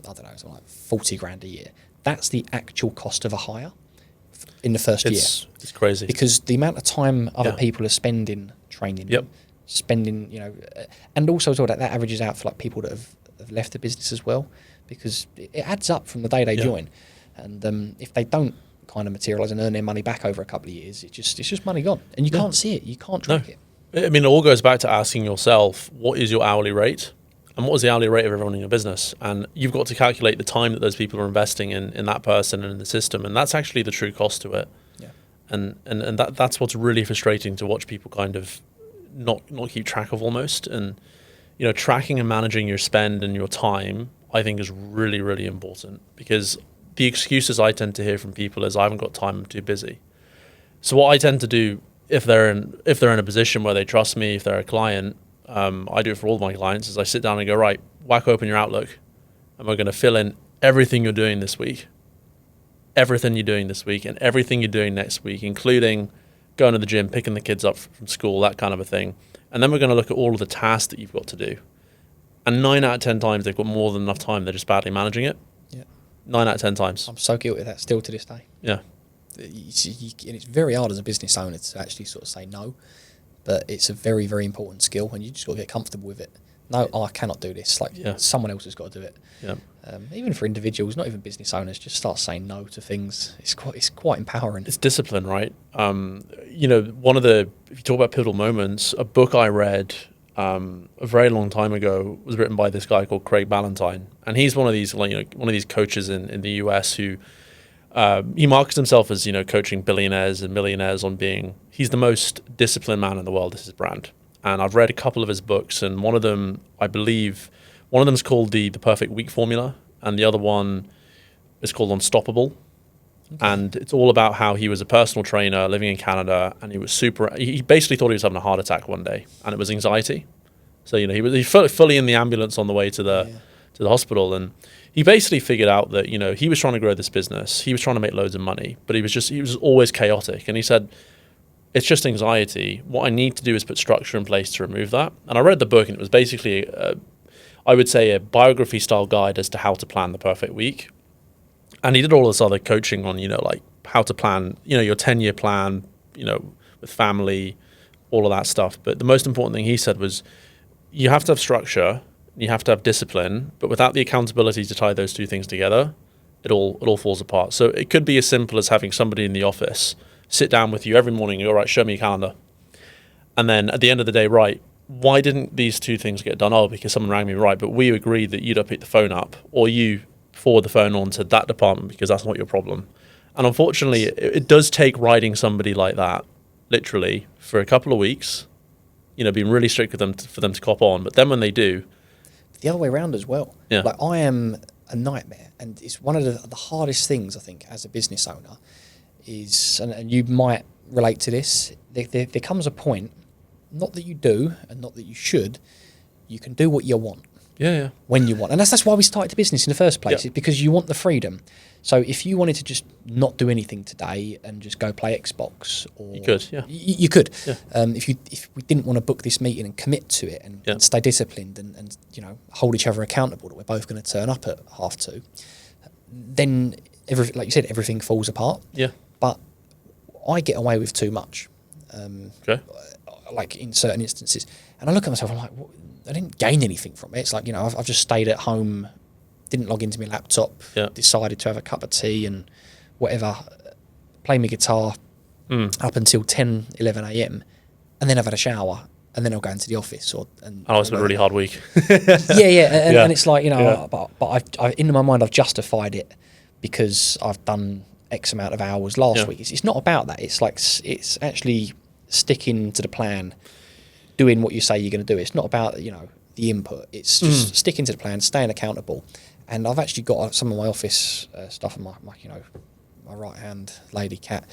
I don't know, something like 40 grand a year. That's the actual cost of a hire in the first year. It's crazy. Because the amount of time other people are spending training, spending, you know, and also as well that averages out for like people that have left the business as well, because it adds up from the day they join. And if they don't kind of materialise and earn their money back over a couple of years, it's just money gone, and you can't see it, you can't track it. I mean, it all goes back to asking yourself, what is your hourly rate, and what is the hourly rate of everyone in your business? And you've got to calculate the time that those people are investing in that person and in the system, and that's actually the true cost to it. Yeah. And that's what's really frustrating, to watch people kind of not keep track of almost. And you know, tracking and managing your spend and your time, I think, is really, really important, because the excuses I tend to hear from people is, I haven't got time, I'm too busy. So what I tend to do, if they're in a position where they trust me, if they're a client, I do it for all my clients, is I sit down and go, right, whack open your Outlook, and we're going to fill in everything you're doing this week, and everything you're doing next week, including going to the gym, picking the kids up from school, that kind of a thing. And then we're going to look at all of the tasks that you've got to do. And 9 out of 10 times they've got more than enough time, they're just badly managing it. 9 out of 10 times. I'm so guilty of that still to this day. Yeah. And it's very hard as a business owner to actually sort of say no, but it's a very, very important skill, and you just got to get comfortable with it. No, I cannot do this. Like, someone else has got to do it. Yeah. Even for individuals, not even business owners, just start saying no to things. It's quite empowering. It's discipline, right? You know, if you talk about pivotal moments, a book I read a very long time ago was written by this guy called Craig Ballantyne, and he's one of these coaches in the US who he markets himself as, you know, coaching billionaires and millionaires on being, he's the most disciplined man in the world. This is his brand. And I've read a couple of his books, and one of them, I believe, one of them is called the Perfect Week Formula, and the other one is called Unstoppable. Okay. And it's all about how he was a personal trainer living in Canada, and he basically thought he was having a heart attack one day, and it was anxiety. So, you know, he was fully in the ambulance on the way to the hospital, and he basically figured out that, you know, he was trying to grow this business, he was trying to make loads of money, but he was always chaotic. And he said, it's just anxiety. What I need to do is put structure in place to remove that. And I read the book, and it was basically, I would say, a biography style guide as to how to plan the perfect week. And he did all this other coaching on, you know, like how to plan, you know, your 10-year plan, you know, with family, all of that stuff. But the most important thing he said was, you have to have structure, you have to have discipline, but without the accountability to tie those two things together, it all falls apart. So it could be as simple as having somebody in the office sit down with you every morning and go, right, show me your calendar. And then at the end of the day, right, why didn't these two things get done? Oh, because someone rang me, right, but we agreed that you'd pick the phone up, or you forward the phone on to that department because that's not your problem. And unfortunately, it does take riding somebody like that, literally, for a couple of weeks, you know, being really strict with them for them to cop on. But then when they do... The other way around as well. Yeah. Like, I am a nightmare, and it's one of the hardest things, I think, as a business owner is, and you might relate to this, there comes a point, not that you do and not that you should, you can do what you want. Yeah. When you want. And that's why we started the business in the first place, is because you want the freedom. So if you wanted to just not do anything today and just go play Xbox, or you could, yeah. You could. Yeah. If we didn't want to book this meeting and commit to it and stay disciplined and you know, hold each other accountable that we're both going to turn up at 2:30, then like you said, everything falls apart. Yeah. But I get away with too much. Okay. Like in certain instances, and I look at myself, I'm like, I didn't gain anything from it. It's like, you know, I've just stayed at home, didn't log into my laptop, decided to have a cup of tea and whatever. play my guitar up until 10, 11 a.m. and then I've had a shower and then I'll go into the office. It's been a really hard week. And it's like, Yeah. but I in my mind I've justified it because I've done X amount of hours last week. It's not about that. It's like, it's actually sticking to the plan, doing what you say you're going to do. It's not about, the input. It's just sticking to the plan, staying accountable. And I've actually got some of my office stuff and my right hand lady Kat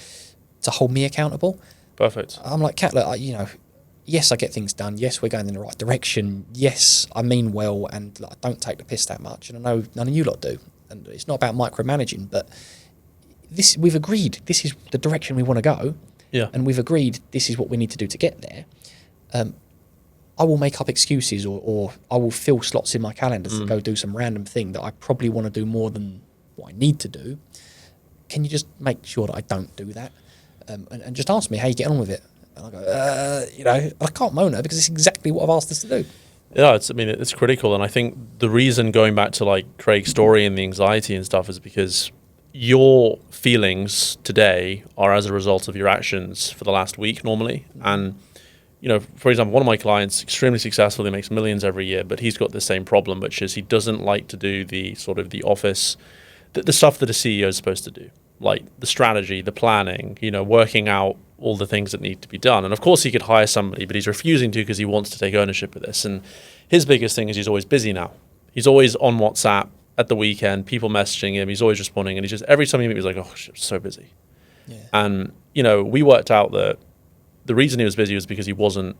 to hold me accountable. Perfect. I'm like, Kat, look, yes, I get things done. Yes, we're going in the right direction. Yes, I mean well, and I don't take the piss that much. And I know none of you lot do. And it's not about micromanaging, but we've agreed this is the direction we want to go. Yeah. And we've agreed this is what we need to do to get there. I will make up excuses or I will fill slots in my calendar to go do some random thing that I probably want to do more than what I need to do. Can you just make sure that I don't do that? And just ask me how you get on with it. And I go, I can't moan her because it's exactly what I've asked us to do. Yeah, it's critical. And I think the reason, going back to like Craig's story and the anxiety and stuff, is because your feelings today are as a result of your actions for the last week normally. And for example, one of my clients, extremely successful, he makes millions every year, but he's got the same problem, which is he doesn't like to do the sort of the office, the stuff that a CEO is supposed to do, like the strategy, the planning, working out all the things that need to be done. And of course he could hire somebody, but he's refusing to because he wants to take ownership of this. And his biggest thing is he's always busy now. He's always on WhatsApp at the weekend, people messaging him, he's always responding. And he's just, every time he meets, he's like, oh, I'm so busy. Yeah. And, we worked out that the reason he was busy was because he wasn't,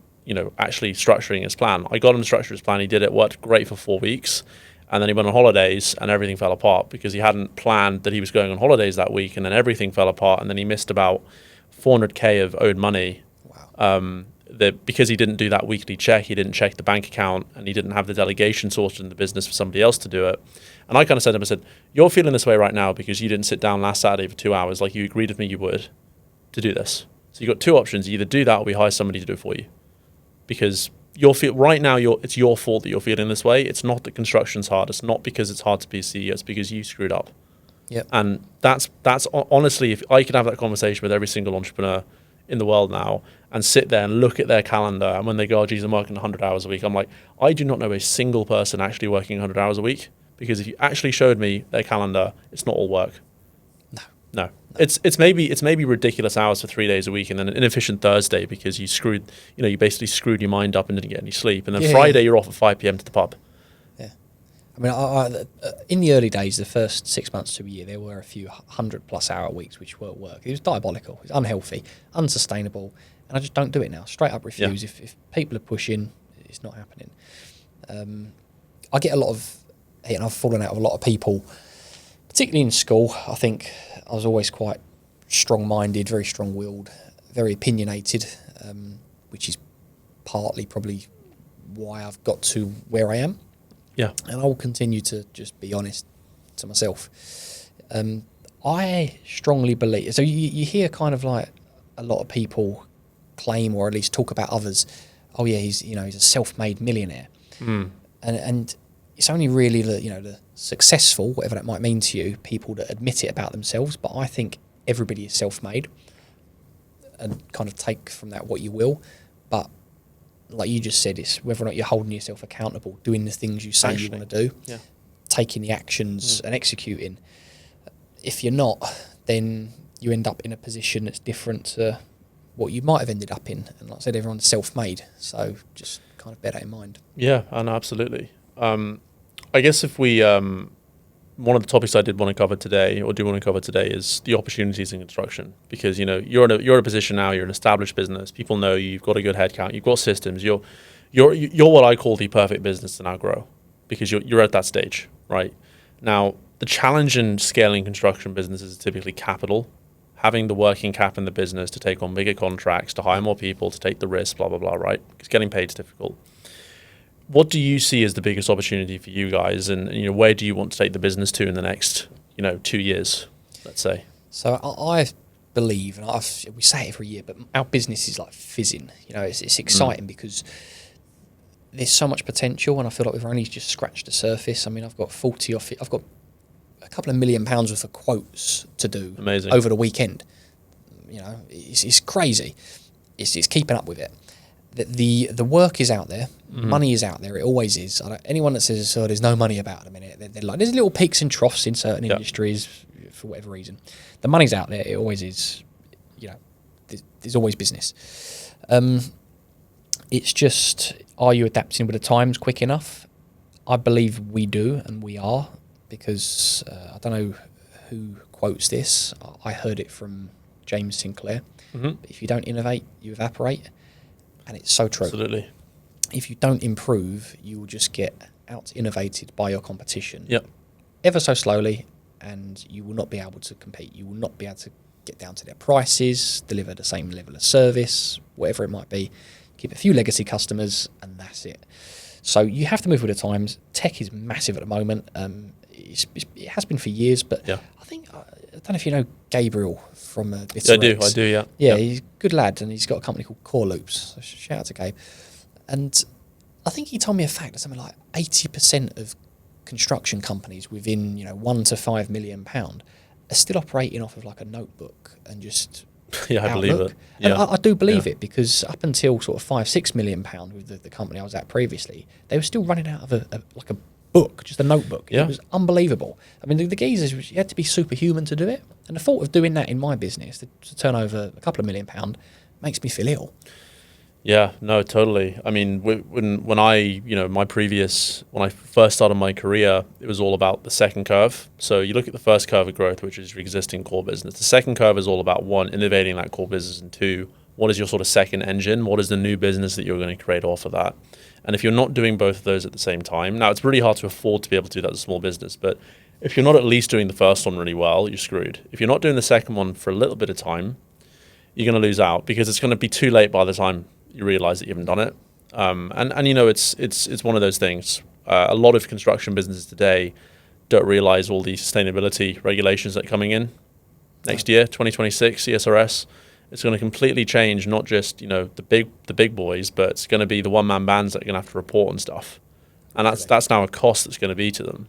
actually structuring his plan. I got him to structure his plan. He did it, worked great for 4 weeks. And then he went on holidays and everything fell apart because he hadn't planned that he was going on holidays that week. And then everything fell apart. And then he missed about 400K of owed money. Wow. Because he didn't do that weekly check, he didn't check the bank account, and he didn't have the delegation sorted in the business for somebody else to do it. And I kind of said to him, I said, you're feeling this way right now because you didn't sit down last Saturday for 2 hours like you agreed with me you would to do this. So you've got two options. You either do that or we hire somebody to do it for you. Because right now, it's your fault that you're feeling this way. It's not that construction's hard. It's not because it's hard to be a CEO. It's because you screwed up. Yep. And that's honestly, if I could have that conversation with every single entrepreneur in the world now and sit there and look at their calendar, and when they go, oh, geez, I'm working 100 hours a week, I'm like, I do not know a single person actually working 100 hours a week, because if you actually showed me their calendar, it's not all work. No. It's maybe ridiculous hours for 3 days a week, and then an inefficient Thursday because you basically screwed your mind up and didn't get any sleep, and then Friday you're off at 5 p.m. to the pub. Yeah, I mean, I in the early days, the first 6 months to a year, there were a few 100+ hour weeks which weren't work. It was diabolical. It was unhealthy, unsustainable, and I just don't do it now. Straight up refuse. Yeah. If people are pushing, it's not happening. I get a lot of hate, and I've fallen out of a lot of people, particularly in school. I think I was always quite strong-minded, very strong-willed, very opinionated, which is partly probably why I've got to where I am. Yeah. And I will continue to just be honest to myself. I strongly believe, so you hear kind of like a lot of people claim, or at least talk about others, oh yeah, he's a self-made millionaire. And it's only really the successful, whatever that might mean to you, people that admit it about themselves. But I think everybody is self-made, and kind of take from that what you will. But like you just said, it's whether or not you're holding yourself accountable, doing the things you say you want to do, taking the actions and executing. If you're not, then you end up in a position that's different to what you might have ended up in. And like I said, everyone's self-made, so just kind of bear that in mind. Yeah, and absolutely. I guess if we, one of the topics I did want to cover today, or do want to cover today, is the opportunities in construction. Because you're in a position now. You're an established business. People know you. You've got a good headcount. You've got systems. You're what I call the perfect business to now grow, because you're at that stage right now. The challenge in scaling construction businesses is typically capital, having the working cap in the business to take on bigger contracts, to hire more people, to take the risk, blah blah blah. Right? Because getting paid is difficult. What do you see as the biggest opportunity for you guys, and where do you want to take the business to in the next 2 years, let's say? So I believe, and we say it every year, but our business is like fizzing. It's exciting because there's so much potential, and I feel like we've only just scratched the surface. I mean, I've got I've got a couple of £1 million worth of quotes to do. Amazing. Over the weekend. it's crazy. It's keeping up with it. The work is out there, money is out there. It always is. Anyone that says there's no money about it a minute, they're like, there's little peaks and troughs in certain industries for whatever reason. The money's out there. It always is. There's always business. It's just, are you adapting with the times quick enough? I believe we do, and we are, because I don't know who quotes this. I heard it from James Sinclair. But if you don't innovate, you evaporate. And it's so true. Absolutely. If you don't improve, you will just get out-innovated by your competition. Yep. Ever so slowly, and you will not be able to compete. You will not be able to get down to their prices, deliver the same level of service, whatever it might be. Keep a few legacy customers, and that's it. So you have to move with the times. Tech is massive at the moment. It has been for years, but I think, I don't know if you know Gabriel from Bitter I do, yeah. Yeah, he's a good lad, and he's got a company called Core Loops. So shout out to Gabe. And I think he told me a fact that something like 80% of construction companies within £1 to £5 million are still operating off of like a notebook and just I believe it. And I do believe it, because up until sort of £5-6 million with the company I was at previously, they were still running out of a book, just a notebook. It was unbelievable. I mean, the geezers, you had to be superhuman to do it. And the thought of doing that in my business, to turn over a couple of £1 million, makes me feel ill. Yeah, no, totally. I mean, when I first started my career, it was all about the second curve. So you look at the first curve of growth, which is your existing core business. The second curve is all about, one, innovating that core business, and two, what is your sort of second engine? What is the new business that you're going to create off of that? And if you're not doing both of those at the same time, now it's really hard to afford to be able to do that as a small business, but if you're not at least doing the first one really well, you're screwed. If you're not doing the second one for a little bit of time, you're going to lose out, because it's going to be too late by the time you realize that you haven't done it. It's one of those things. A lot of construction businesses today don't realize all the sustainability regulations that are coming in next year, 2026, CSRS. It's going to completely change, not just the big boys, but it's going to be the one-man bands that are going to have to report and stuff. And that's now a cost that's going to be to them.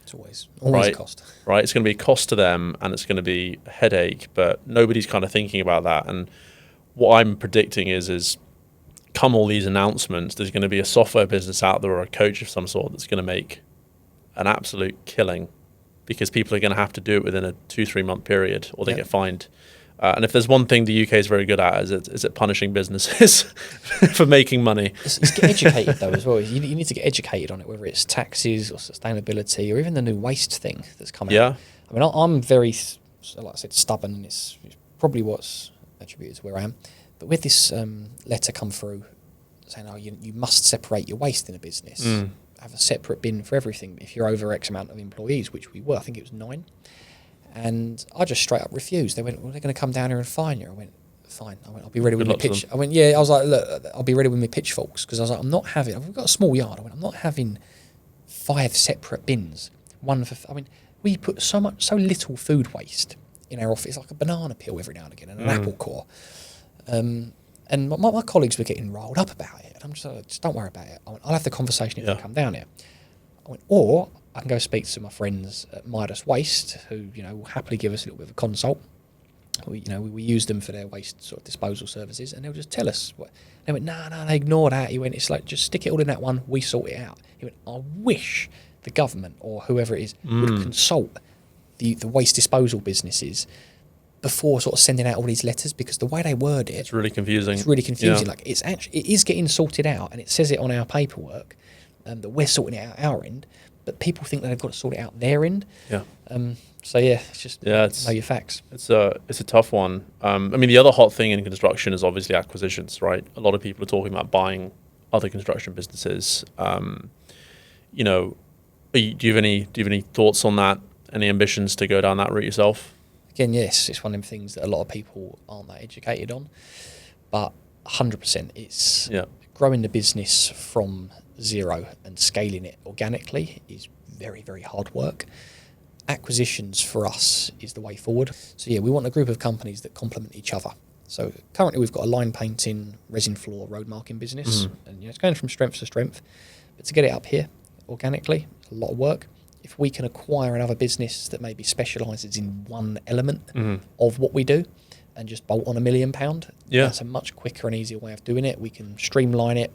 It's always a cost. Right, it's going to be a cost to them, and it's going to be a headache, but nobody's kind of thinking about that. And what I'm predicting is come all these announcements, there's going to be a software business out there or a coach of some sort that's going to make an absolute killing, because people are going to have to do it within a 2-3 month period, or they get fined. And if there's one thing the UK is very good at, is it punishing businesses for making money. It's get educated though as well. You need to get educated on it, whether it's taxes or sustainability or even the new waste thing that's coming out. I mean, I'm very, like I said, stubborn, and it's probably what's attributed to where I am. But with this letter come through saying, you must separate your waste in a business. Have a separate bin for everything if you're over X amount of employees, which we were. I think it was 9. And I just straight up refused. They went, well, they're going to come down here and fine you. I went, fine. I went, I'll be ready with my pitch. I went, I was like, look, I'll be ready with my pitchforks, because I was like, we've got a small yard. I went, I'm not having 5 separate bins. We put so little food waste in our office, like a banana peel every now and again, and an apple core. And my colleagues were getting riled up about it. And I'm just like, just don't worry about it. I went, I'll have the conversation if they come down here. I went, or I can go speak to my friends at Midas Waste, who will happily give us a little bit of a consult. We use them for their waste sort of disposal services, and they'll just tell us what. They went, no, they ignore that. He went, it's like, just stick it all in that one. We sort it out. He went, I wish the government or whoever it is would consult the waste disposal businesses before sort of sending out all these letters, because the way they word it, it's really confusing. Like it is getting sorted out, and it says it on our paperwork that we're sorting it out our end, but people think that they've got to sort it out their end. It's just know your facts. It's a tough one. I mean, the other hot thing in construction is obviously acquisitions, right? A lot of people are talking about buying other construction businesses. Do you have any thoughts on that? Any ambitions to go down that route yourself? Again, yes, it's one of them things that a lot of people aren't that educated on, but 100% it's growing the business from zero and scaling it organically is very, very hard work. Acquisitions for us is the way forward. So we want a group of companies that complement each other. So currently we've got a line painting, resin floor, road marking business, and it's going from strength to strength. But to get it up here organically, a lot of work. If we can acquire another business that maybe specialises in one element of what we do, and just bolt on £1 million. Yeah. That's a much quicker and easier way of doing it. We can streamline it,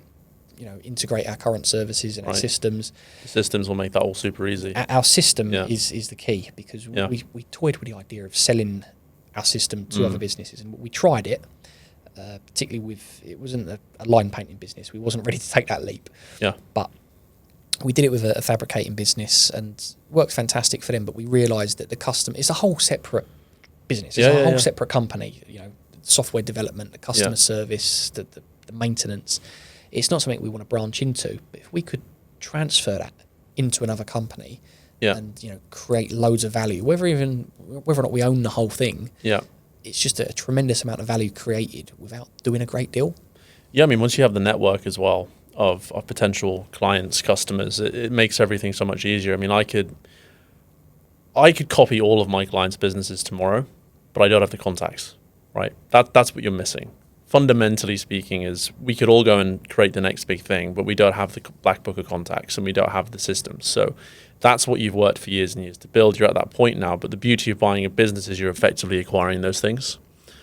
integrate our current services and our systems. The systems will make that all super easy. Our system is the key, because we toyed with the idea of selling our system to other businesses, and we tried it, particularly it wasn't a line painting business. We wasn't ready to take that leap. Yeah. But we did it with a fabricating business, and worked fantastic for them, but we realised that the customer, it's a whole separate business. It's a whole separate company, software development, the customer service, the maintenance. It's not something we want to branch into, but if we could transfer that into another company and create loads of value, whether or not we own the whole thing, it's just a tremendous amount of value created without doing a great deal. Yeah, I mean, once you have the network as well of potential clients, customers, it makes everything so much easier. I mean, I could copy all of my clients' businesses tomorrow, but I don't have the contacts, right? That's what you're missing. Fundamentally speaking, is we could all go and create the next big thing, but we don't have the black book of contacts, and we don't have the systems. So that's what you've worked for years and years to build. You're at that point now, but the beauty of buying a business is you're effectively acquiring those things.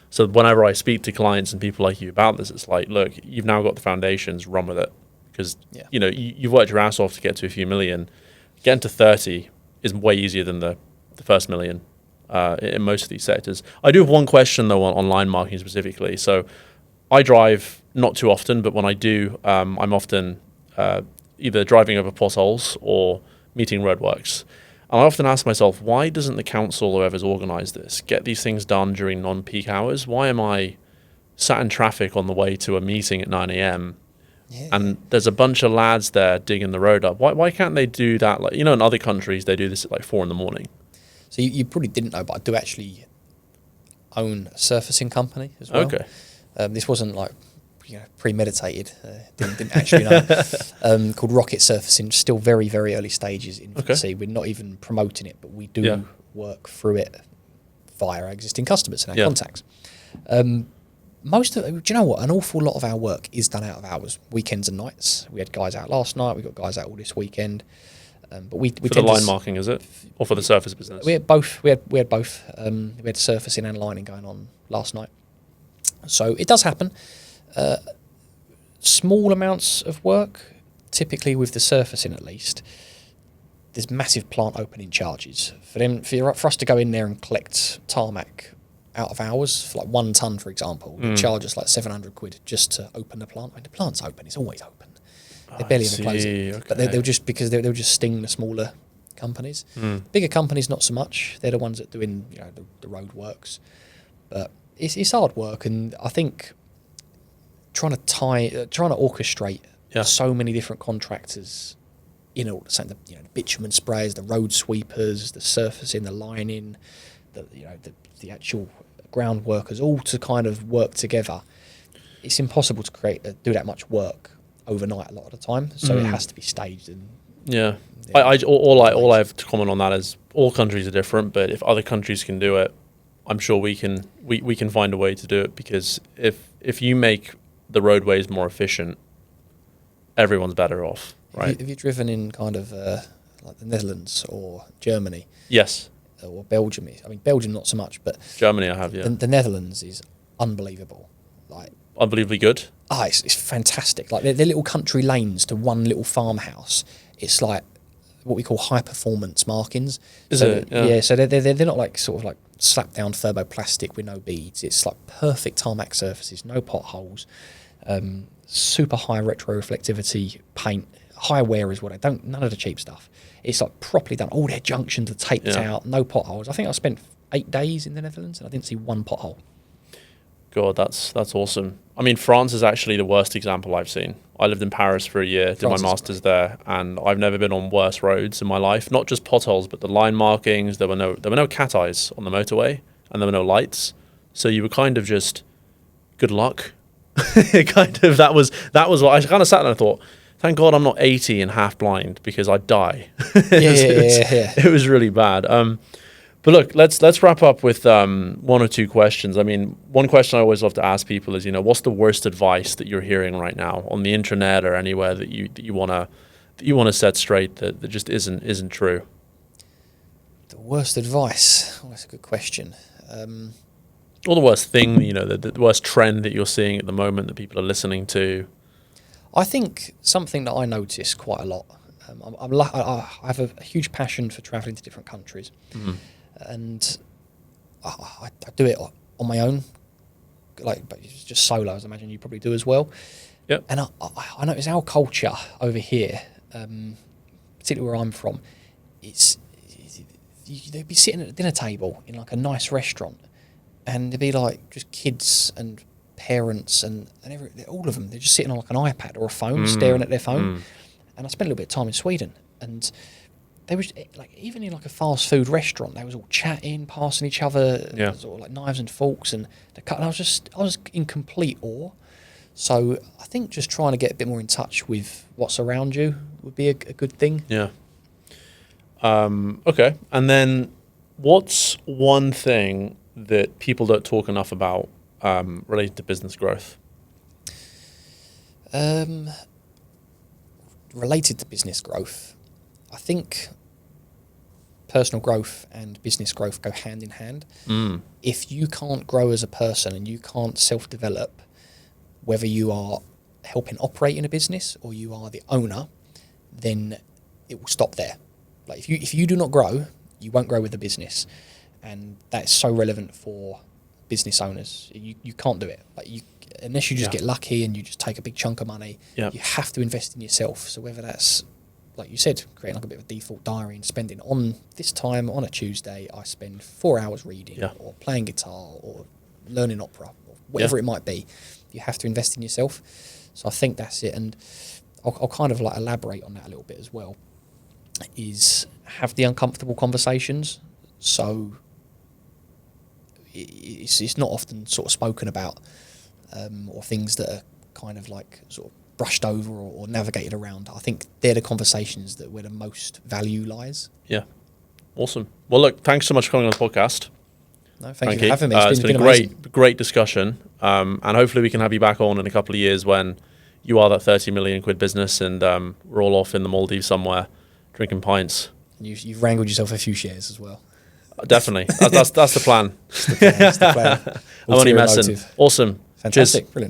So whenever I speak to clients and people like you about this, it's like, look, you've now got the foundations, run with it. Because, you've worked your ass off to get to a few million. Getting to 30 is way easier than the first million in most of these sectors. I do have one question, though, on online marketing specifically. So I drive not too often, but when I do, I'm often either driving over potholes or meeting roadworks. And I often ask myself, why doesn't the council or whoever's organised this get these things done during non-peak hours? Why am I sat in traffic on the way to a meeting at 9 a.m. and there's a bunch of lads there digging the road up? Why can't they do that? Like, in other countries, they do this at like 4 a.m. So you probably didn't know, but I do actually own a surfacing company as well. Okay. This wasn't like premeditated. Didn't actually know. Called Rocket Surfacing. Still very, very early stages in infancy. Okay. We're not even promoting it, but we do work through it via our existing customers and our contacts. Most of, do you know what? An awful lot of our work is done out of hours, weekends and nights. We had guys out last night. We got guys out all this weekend. But we for the line marking, is it, or for the surface business? We had both. We had both. We had surfacing and lining going on last night. So it does happen. Small amounts of work, typically with the surfacing at least. There's massive plant opening charges for us to go in there and collect tarmac out of hours for like 1 ton, for example. They charge us like £700 just to open the plant. I mean, the plant's open; it's always open. They're barely ever closing, okay. But they'll just sting the smaller companies. Bigger companies, not so much. They're the ones that are doing the road works. But it's hard work, and I think trying to orchestrate so many different contractors in all the bitumen sprayers, the road sweepers, the surfacing, the lining, the actual ground workers, all to kind of work together. It's impossible to do that much work overnight a lot of the time, so it has to be staged. And all I have to comment on that is all countries are different, but if other countries can do it, I'm sure we can find a way to do it, because if you make the roadways more efficient, everyone's better off, right? Have you driven in kind of like the Netherlands or Germany? Yes. Or Belgium? I mean, Belgium not so much, but Germany I have, yeah. The Netherlands is unbelievable. Unbelievably good? It's fantastic. Like they're little country lanes to one little farmhouse. It's like what we call high performance markings. Is it? Yeah. So they're not like sort of like slap down thermoplastic with no beads. It's like perfect tarmac surfaces, no potholes, super high retroreflectivity paint. High wear is what I don't. None of the cheap stuff. It's like properly done. All their junctions are taped out. No potholes. I think I spent 8 days in the Netherlands and I didn't see one pothole. God, that's awesome. I mean, France is actually the worst example I've seen. I lived in Paris for a year, did my master's there, and I've never been on worse roads in my life. Not just potholes, but the line markings. There were no cat eyes on the motorway, and there were no lights. So you were kind of just good luck. That was what I kind of sat there and thought, thank God I'm not 80 and half blind, because I'd die. It was really bad. But look, let's wrap up with 1 or 2 questions. I mean, one question I always love to ask people is, what's the worst advice that you're hearing right now on the internet or anywhere that you wanna set straight that just isn't true? The worst advice? Oh, that's a good question. Or the worst thing, the worst trend that you're seeing at the moment that people are listening to? I think something that I notice quite a lot. I have a huge passion for travelling to different countries, and I do it on my own, but it's just solo, as I imagine you probably do as well. Yep. And I notice our culture over here, particularly where I'm from, they'd be sitting at a dinner table in like a nice restaurant, and there'd be like just kids and parents and all of them. They're just sitting on like an iPad or a phone, staring at their phone. And I spent a little bit of time in Sweden, and they was like, even in like a fast food restaurant, they was all chatting, passing each other, sort of like knives and forks and the cut. And I was in complete awe. So I think just trying to get a bit more in touch with what's around you would be a good thing. Yeah. Okay. And then what's one thing that people don't talk enough about related to business growth? Related to business growth, I think personal growth and business growth go hand in hand. If you can't grow as a person and you can't self-develop, whether you are helping operate in a business or you are the owner, then it will stop there. Like if you do not grow, you won't grow with the business, and that's so relevant for business owners. You can't do it. Like unless you just get lucky and you just take a big chunk of money, you have to invest in yourself. So whether that's, like you said, creating like a bit of a default diary and spending on this time on a Tuesday, I spend 4 hours reading or playing guitar or learning opera or whatever it might be. You have to invest in yourself. So I think that's it. And I'll kind of like elaborate on that a little bit as well, is have the uncomfortable conversations. So it's not often sort of spoken about, or things that are kind of like sort of brushed over or navigated around. I think they're the conversations where the most value lies. Yeah. Awesome. Well, look, thanks so much for coming on the podcast. No, thank you for having me. It's been a great discussion. And hopefully we can have you back on in a couple of years when you are that 30 million quid business and we're all off in the Maldives somewhere drinking pints. You've wrangled yourself a few shares as well. Definitely. That's the plan. That's the plan. I'm only messing. Awesome. Fantastic. Cheers. Brilliant.